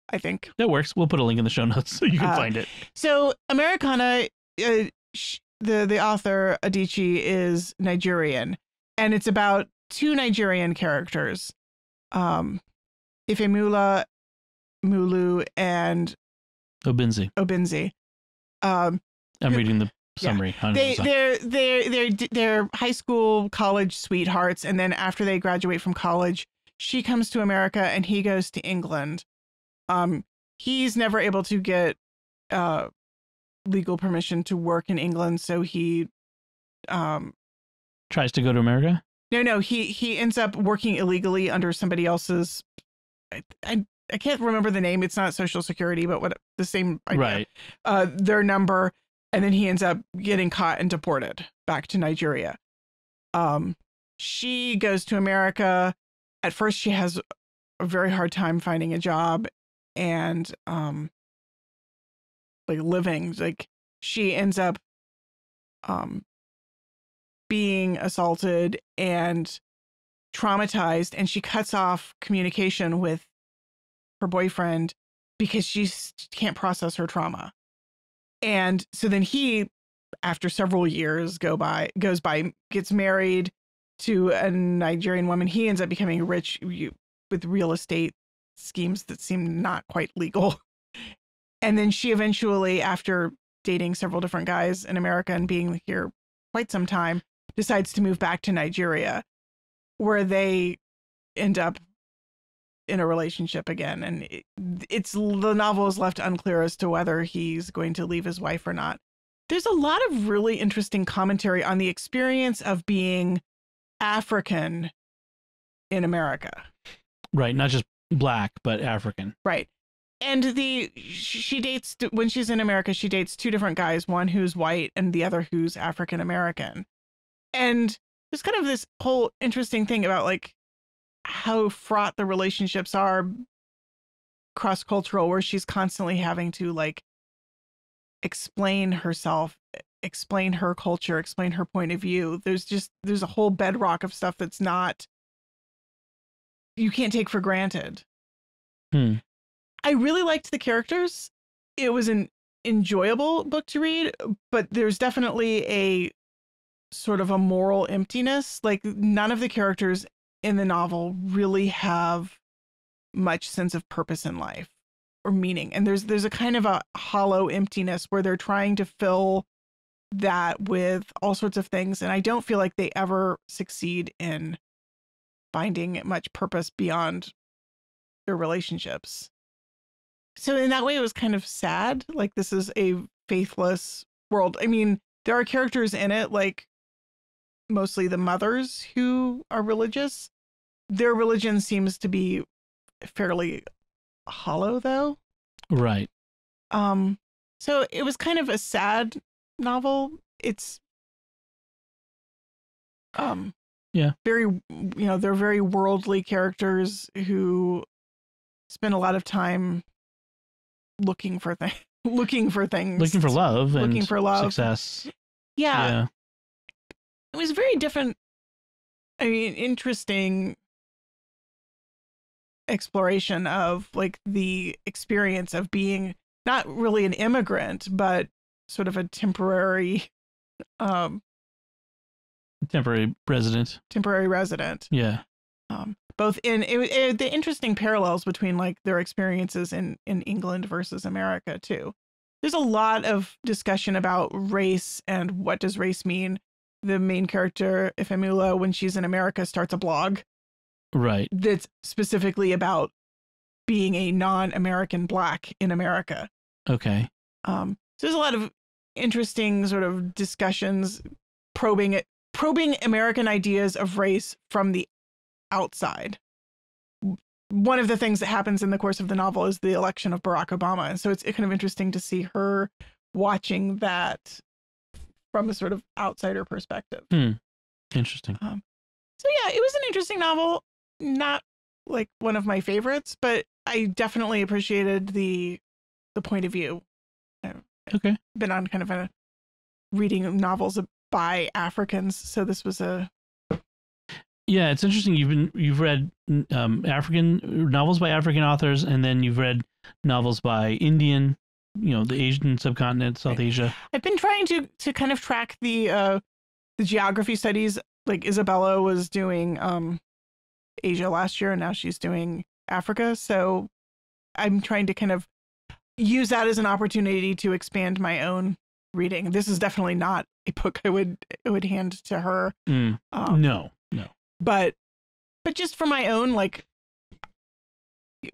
I think. That works. We'll put a link in the show notes so you can find it. So Americanah, the author, Adichie, is Nigerian, and it's about two Nigerian characters, Ifemula Mulu and Obinzi. I'm reading the summary. Yeah. They're high school, college sweethearts, and then after they graduate from college, she comes to America and he goes to England. He's never able to get legal permission to work in England, so he tries to go to America. No, he ends up working illegally under somebody else's. I can't remember the name. It's not Social Security, but what the same idea. Right. Their number, and then he ends up getting caught and deported back to Nigeria. She goes to America. At first, she has a very hard time finding a job and living. She ends up being assaulted and traumatized, and she cuts off communication with her boyfriend because she can't process her trauma. And so then he, after several years goes by, gets married to a Nigerian woman. He ends up becoming rich with real estate schemes that seem not quite legal. And then she eventually, after dating several different guys in America and being here quite some time, decides to move back to Nigeria, where they end up in a relationship again. And the novel is left unclear as to whether he's going to leave his wife or not. There's a lot of really interesting commentary on the experience of being African in America. Right. Not just Black, but African. Right. And she dates, when she's in America, she dates two different guys, one who's white and the other who's African American. And there's kind of this whole interesting thing about like how fraught the relationships are cross-cultural, where she's constantly having to like explain herself, explain her culture, explain her point of view. There's a whole bedrock of stuff that's not, you can't take for granted. I really liked the characters. It was an enjoyable book to read, but there's definitely a sort of a moral emptiness. Like none of the characters in the novel really have much sense of purpose in life or meaning. And there's a kind of a hollow emptiness where they're trying to fill that with all sorts of things. And I don't feel like they ever succeed in finding much purpose beyond their relationships. So in that way, it was kind of sad. Like this is a faithless world. I mean, there are characters in it, like mostly the mothers who are religious. Their religion seems to be fairly hollow, though. Right. So it was kind of a sad novel. It's very, they're very worldly characters who spend a lot of time looking for things, looking for love, success. Yeah. It was very different. I mean, interesting exploration of like the experience of being not really an immigrant, but sort of a temporary resident. Yeah. Both in the interesting parallels between like their experiences in England versus America too. There's a lot of discussion about race and what does race mean. The main character, Ifemula, when she's in America, starts a blog. Right. That's specifically about being a non-American Black in America. Okay. So there's a lot of interesting sort of discussions probing American ideas of race from the outside. One of the things that happens in the course of the novel is the election of Barack Obama. And so it's kind of interesting to see her watching that from a sort of outsider perspective. Interesting. So yeah, it was an interesting novel. Not like one of my favorites, but I definitely appreciated the point of view. Okay. Been on kind of a reading novels by Africans, so this was a. Yeah, it's interesting. You've read African novels by African authors, and then you've read novels by Indian, the Asian subcontinent, South Asia. I've been trying to kind of track the geography studies. Like Isabella was doing Asia last year, and now she's doing Africa. So I'm trying to kind of use that as an opportunity to expand my own reading. This is definitely not a book I would hand to her. No. But just for my own, like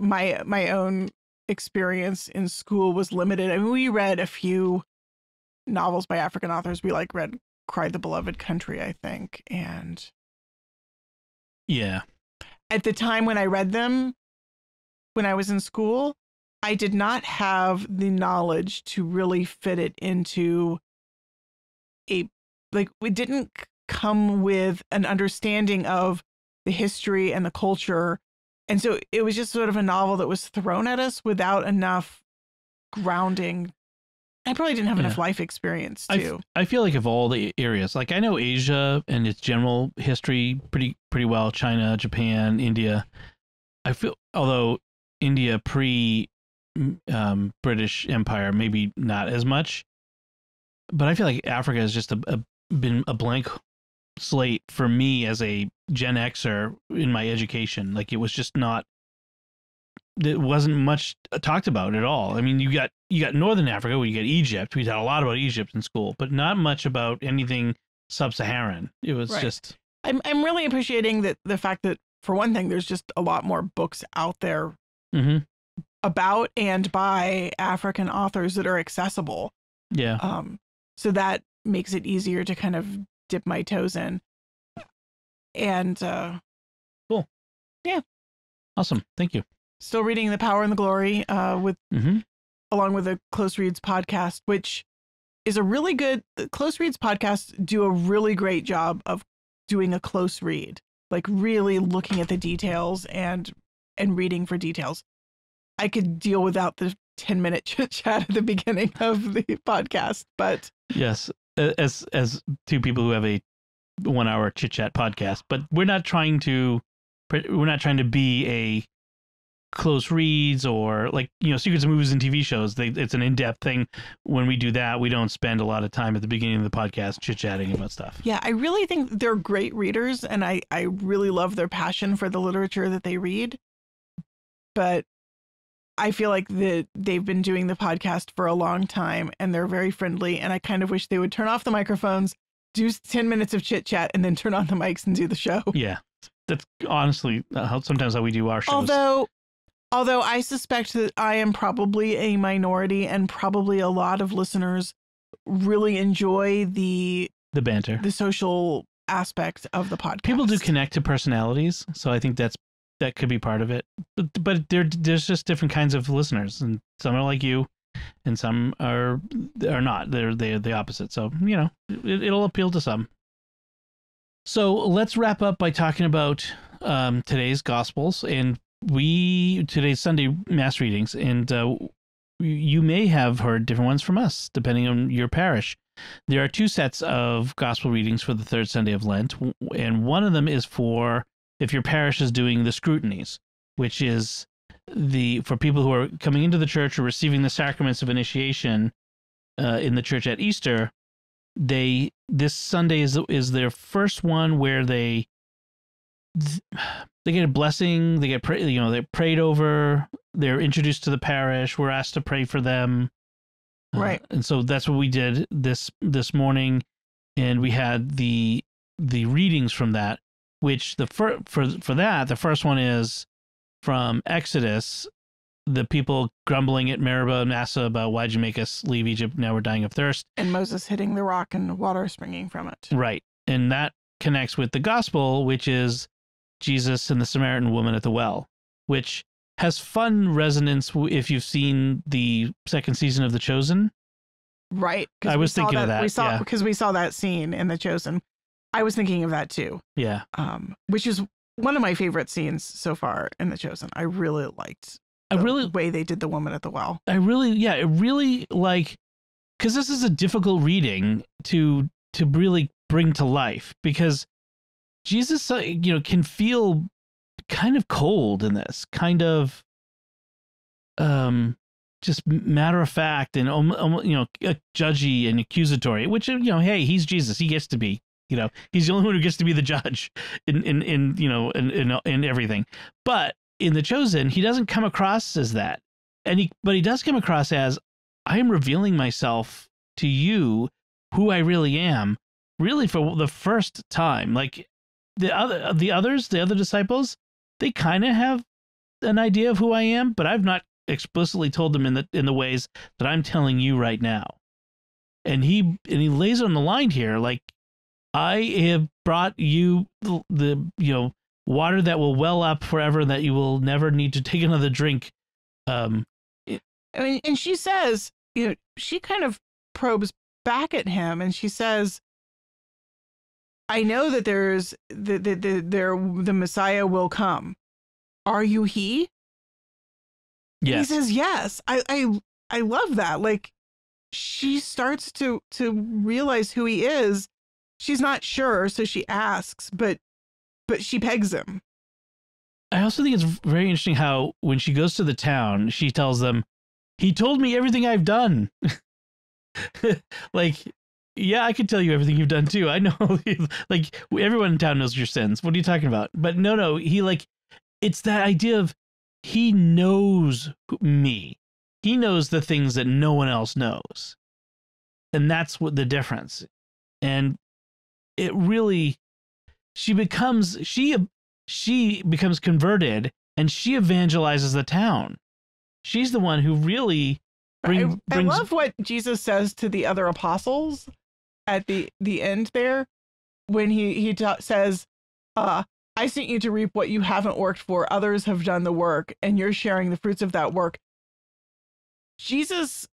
my own experience in school was limited. I mean, we read a few novels by African authors. We read Cry the Beloved Country, I think. And yeah, at the time when I read them, when I was in school, I did not have the knowledge to really fit it into we didn't come with an understanding of the history and the culture. And so it was just sort of a novel that was thrown at us without enough grounding. I probably didn't have enough life experience too. I feel like of all the areas, like I know Asia and its general history pretty well, China, Japan, India. I feel, although India British Empire, maybe not as much, but I feel like Africa has just been a blank slate for me as a Gen Xer in my education. Like it was just not that wasn't much talked about at all. I mean, you got Northern Africa, where you got Egypt. We had a lot about Egypt in school, but not much about anything sub-Saharan. It was just. I'm really appreciating that the fact that, for one thing, there's just a lot more books out there about and by African authors that are accessible. Yeah. So that makes it easier to kind of dip my toes in. And cool. Yeah. Awesome. Thank you. Still reading The Power and the Glory along with the Close Reads podcast, which is a really good. The Close Reads podcasts do a really great job of doing a close read, like really looking at the details and reading for details. I could deal without the 10-minute chit chat at the beginning of the podcast, but yes, as two people who have a 1-hour chit chat podcast, but we're not trying to be a close reads or like, secrets of movies and TV shows. It's an in-depth thing. When we do that, we don't spend a lot of time at the beginning of the podcast chit-chatting about stuff. Yeah, I really think they're great readers, and I really love their passion for the literature that they read. But I feel like that they've been doing the podcast for a long time, and they're very friendly, and I kind of wish they would turn off the microphones, do 10 minutes of chit-chat, and then turn on the mics and do the show. Yeah, that's honestly sometimes how we do our shows. Although I suspect that I am probably a minority, and probably a lot of listeners really enjoy the banter, the social aspect of the podcast. People do connect to personalities, so I think that could be part of it. But there's just different kinds of listeners, and some are like you, and some are not. They're the opposite. So it'll appeal to some. So let's wrap up by talking about today's Gospels and today's Sunday Mass readings, and you may have heard different ones from us depending on your parish. There are 2 sets of Gospel readings for the third Sunday of Lent, and one of them is for if your parish is doing the Scrutinies, which is for people who are coming into the church or receiving the sacraments of initiation in the church at Easter. This Sunday is their first one where they get a blessing, they get they're prayed over, they're introduced to the parish, we're asked to pray for them, right? And so that's what we did this morning, and we had the readings from that, which the first one is from Exodus, the people grumbling at Meribah and Massa about, why'd you make us leave Egypt, now we're dying of thirst, and Moses hitting the rock and water springing from it, right? And that connects with the gospel, which is Jesus and the Samaritan woman at the well, which has fun resonance if you've seen the second season of The Chosen. Right. I was thinking of that. Because we saw that scene in The Chosen. I was thinking of that too. Yeah. Which is one of my favorite scenes so far in The Chosen. I really liked the way they did the woman at the well. I really like, because this is a difficult reading to really bring to life, because Jesus, can feel kind of cold in this, kind of just matter of fact and judgy and accusatory. Which hey, he's Jesus, he gets to be. He's the only one who gets to be the judge in everything. But in The Chosen, he doesn't come across as that, but he does come across as, I am revealing myself to you, who I really am, really for the first time. Like the other disciples, they kind of have an idea of who I am, but I've not explicitly told them in the ways that I'm telling you right now. And he lays it on the line here, like, I have brought you the water that will well up forever, that you will never need to take another drink. And she says, she kind of probes back at him, and she says, I know that the Messiah will come. Are you he? Yes. He says, yes. I love that. Like, she starts to realize who he is. She's not sure, so she asks, but she pegs him. I also think it's very interesting how when she goes to the town, she tells them, he told me everything I've done. Like, yeah, I can tell you everything you've done too. I know, like, everyone in town knows your sins. What are you talking about? But no, he, like, it's that idea of, he knows me. He knows the things that no one else knows. And that's what the difference. And it really, she becomes converted, and she evangelizes the town. She's the one who really brings. I love what Jesus says to the other apostles at the end there, when he says, I sent you to reap what you haven't worked for. Others have done the work, and you're sharing the fruits of that work. Jesus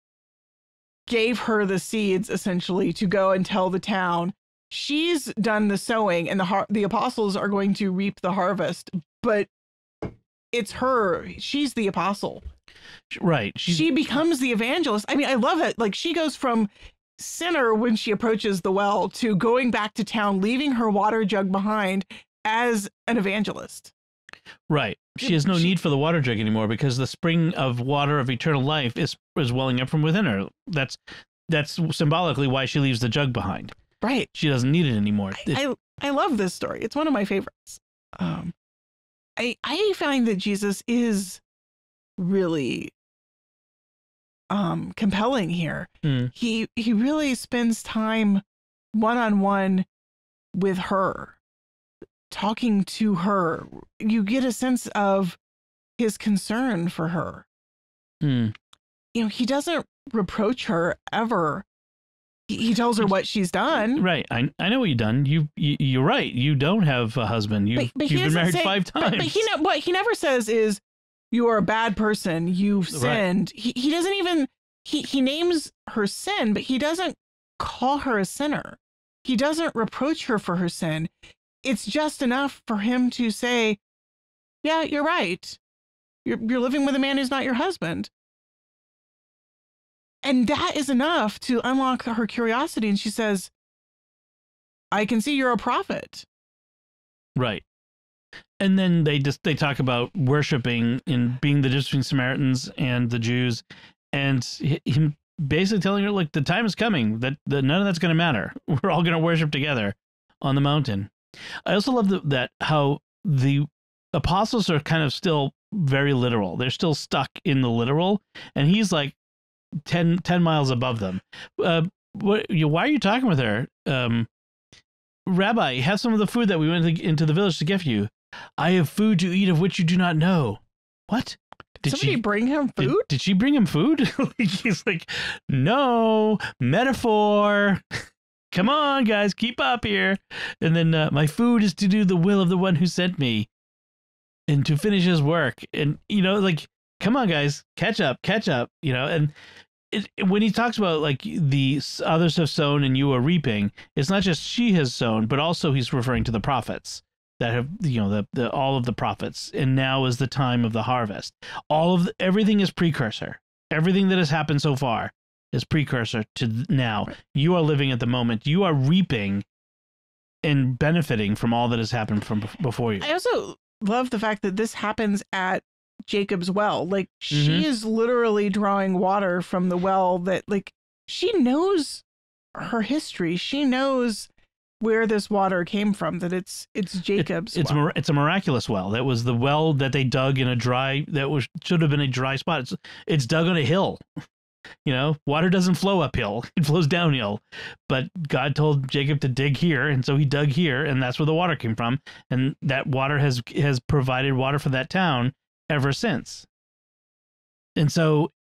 gave her the seeds, essentially, to go and tell the town. She's done the sowing, and the apostles are going to reap the harvest. But it's her. She's the apostle. Right. She becomes the evangelist. I mean, I love it. Like, she goes from sinner when she approaches the well to going back to town, leaving her water jug behind as an evangelist. Right. She has no need for the water jug anymore, because the spring of water of eternal life is welling up from within her. That's symbolically why she leaves the jug behind. Right. She doesn't need it anymore. I love this story. It's one of my favorites. I find that Jesus is really compelling here. He really spends time one-on-one with her, talking to her. You get a sense of his concern for her. You know, he doesn't reproach her ever. He tells her what she's done. Right. I know what you've done. You're right. You don't have a husband. You've been married 5 times. But what he never says is, you are a bad person. You've sinned. Right. He doesn't even, he names her sin, but he doesn't call her a sinner. He doesn't reproach her for her sin. It's just enough for him to say, yeah, you're right. You're living with a man who's not your husband. And that is enough to unlock her curiosity. And she says, I can see you're a prophet. Right. And then they talk about worshiping and being the difference between Samaritans and the Jews. And him basically telling her, look, the time is coming that none of that's going to matter. We're all going to worship together on the mountain. I also love that how the apostles are kind of still very literal. They're still stuck in the literal. And he's like 10 miles above them. Why are you talking with her? Rabbi, have some of the food that we went into the village to give you. I have food to eat of which you do not know. What? Did somebody bring him food? Did she bring him food? He's like, no, metaphor. Come on, guys, keep up here. And then my food is to do the will of the one who sent me and to finish his work. And, you know, like, come on, guys, catch up, you know. And when he talks about like the others have sown and you are reaping, it's not just she has sown, but also he's referring to the prophets that have, you know, all of the prophets. And now is the time of the harvest. Everything is precursor. Everything that has happened so far is precursor to now. Right. You are living at the moment. You are reaping and benefiting from all that has happened from before you. I also love the fact that this happens at Jacob's well. Like, she is literally drawing water from the well that, like, she knows her history. She knows where this water came from, that it's Jacob's well. It's a miraculous well. That was the well that they dug in should have been a dry spot. It's dug on a hill. You know, water doesn't flow uphill. It flows downhill. But God told Jacob to dig here, and so he dug here, and that's where the water came from. And that water has provided water for that town ever since. And so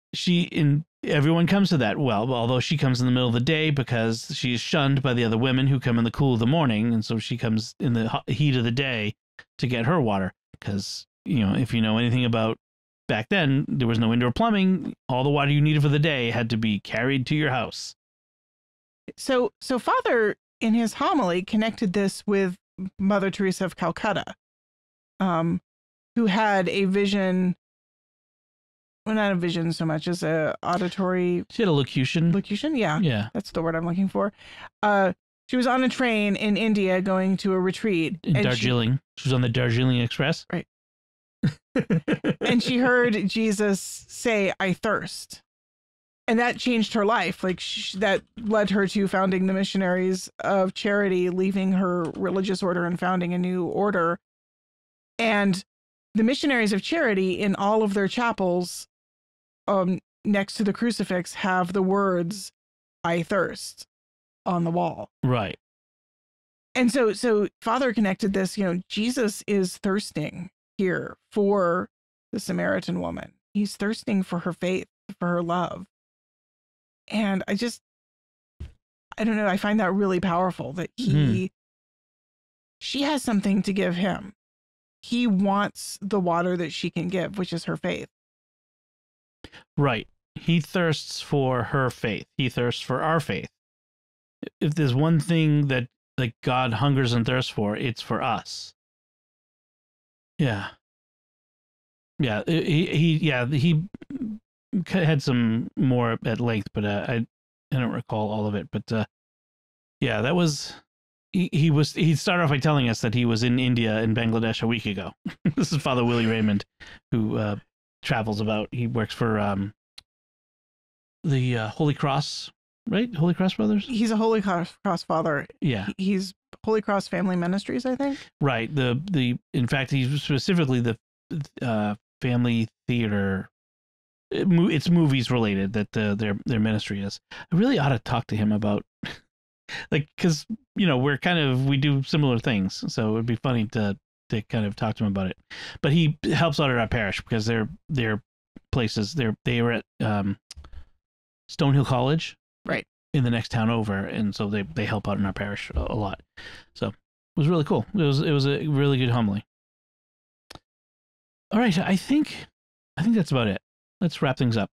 everyone comes to that well, although she comes in the middle of the day because she's shunned by the other women who come in the cool of the morning. And so she comes in the heat of the day to get her water. Because, you know, if you know anything about back then, there was no indoor plumbing. All the water you needed for the day had to be carried to your house. So Father, in his homily, connected this with Mother Teresa of Calcutta, who had a vision. Well, not a vision so much as a auditory. She had a locution. Locution, yeah. Yeah. That's the word I'm looking for. She was on a train in India going to a retreat. In Darjeeling. She was on the Darjeeling Express. Right. And she heard Jesus say, I thirst. And that changed her life. Like, that led her to founding the Missionaries of Charity, leaving her religious order and founding a new order. And the Missionaries of Charity in all of their chapels, next to the crucifix, have the words, "I thirst," on the wall. Right. And so Father connected this, Jesus is thirsting here for the Samaritan woman. He's thirsting for her faith, for her love. And I don't know, I find that really powerful that she has something to give him. He wants the water that she can give, which is her faith. Right. He thirsts for her faith. He thirsts for our faith. If there's one thing that God hungers and thirsts for, it's for us. Yeah. Yeah. He had some more at length, but I don't recall all of it. But that was he started off by telling us that he was in India and Bangladesh a week ago. This is Father Willie Raymond, who travels about. He works for the Holy Cross. Right? Holy Cross Brothers? He's a Holy Cross father. Yeah. He's Holy Cross Family Ministries, I think. Right. In fact, he's specifically the family theater. It's movies related that their ministry is. I really ought to talk to him about, because we do similar things, so it would be funny to kind of talk to him about it. But he helps out at our parish because their places they were at Stonehill College. Right. In the next town over, and so they help out in our parish a lot. So it was really cool. It was a really good homily. All right, I think that's about it. Let's wrap things up.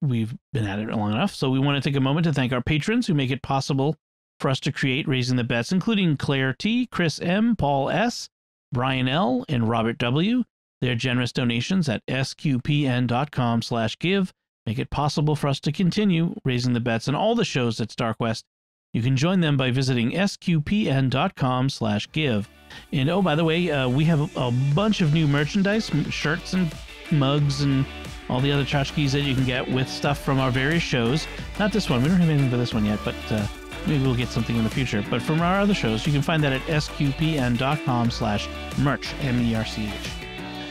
We've been at it long enough, so we want to take a moment to thank our patrons who make it possible for us to create Raising the Bets, including Claire T, Chris M, Paul S, Brian L, and Robert W. Their generous donations at sqpn.com/give make it possible for us to continue Raising the Bets and all the shows at StarQuest. You can join them by visiting sqpn.com/give. And oh, by the way, we have a bunch of new merchandise, shirts and mugs and all the other tchotchkes that you can get with stuff from our various shows. Not this one. We don't have anything for this one yet, but maybe we'll get something in the future. But from our other shows, you can find that at sqpn.com/merch, MERCH.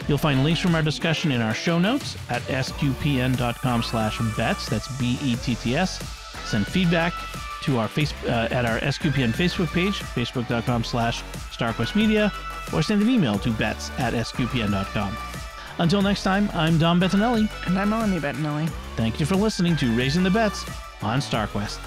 You'll find links from our discussion in our show notes at sqpn.com/bets. That's BETTS. Send feedback to our at our SQPN Facebook page, facebook.com/StarQuestMedia, or send an email to bets@sqpn.com. Until next time, I'm Dom Bettinelli. And I'm Melanie Bettinelli. Thank you for listening to Raising the Bets on StarQuest.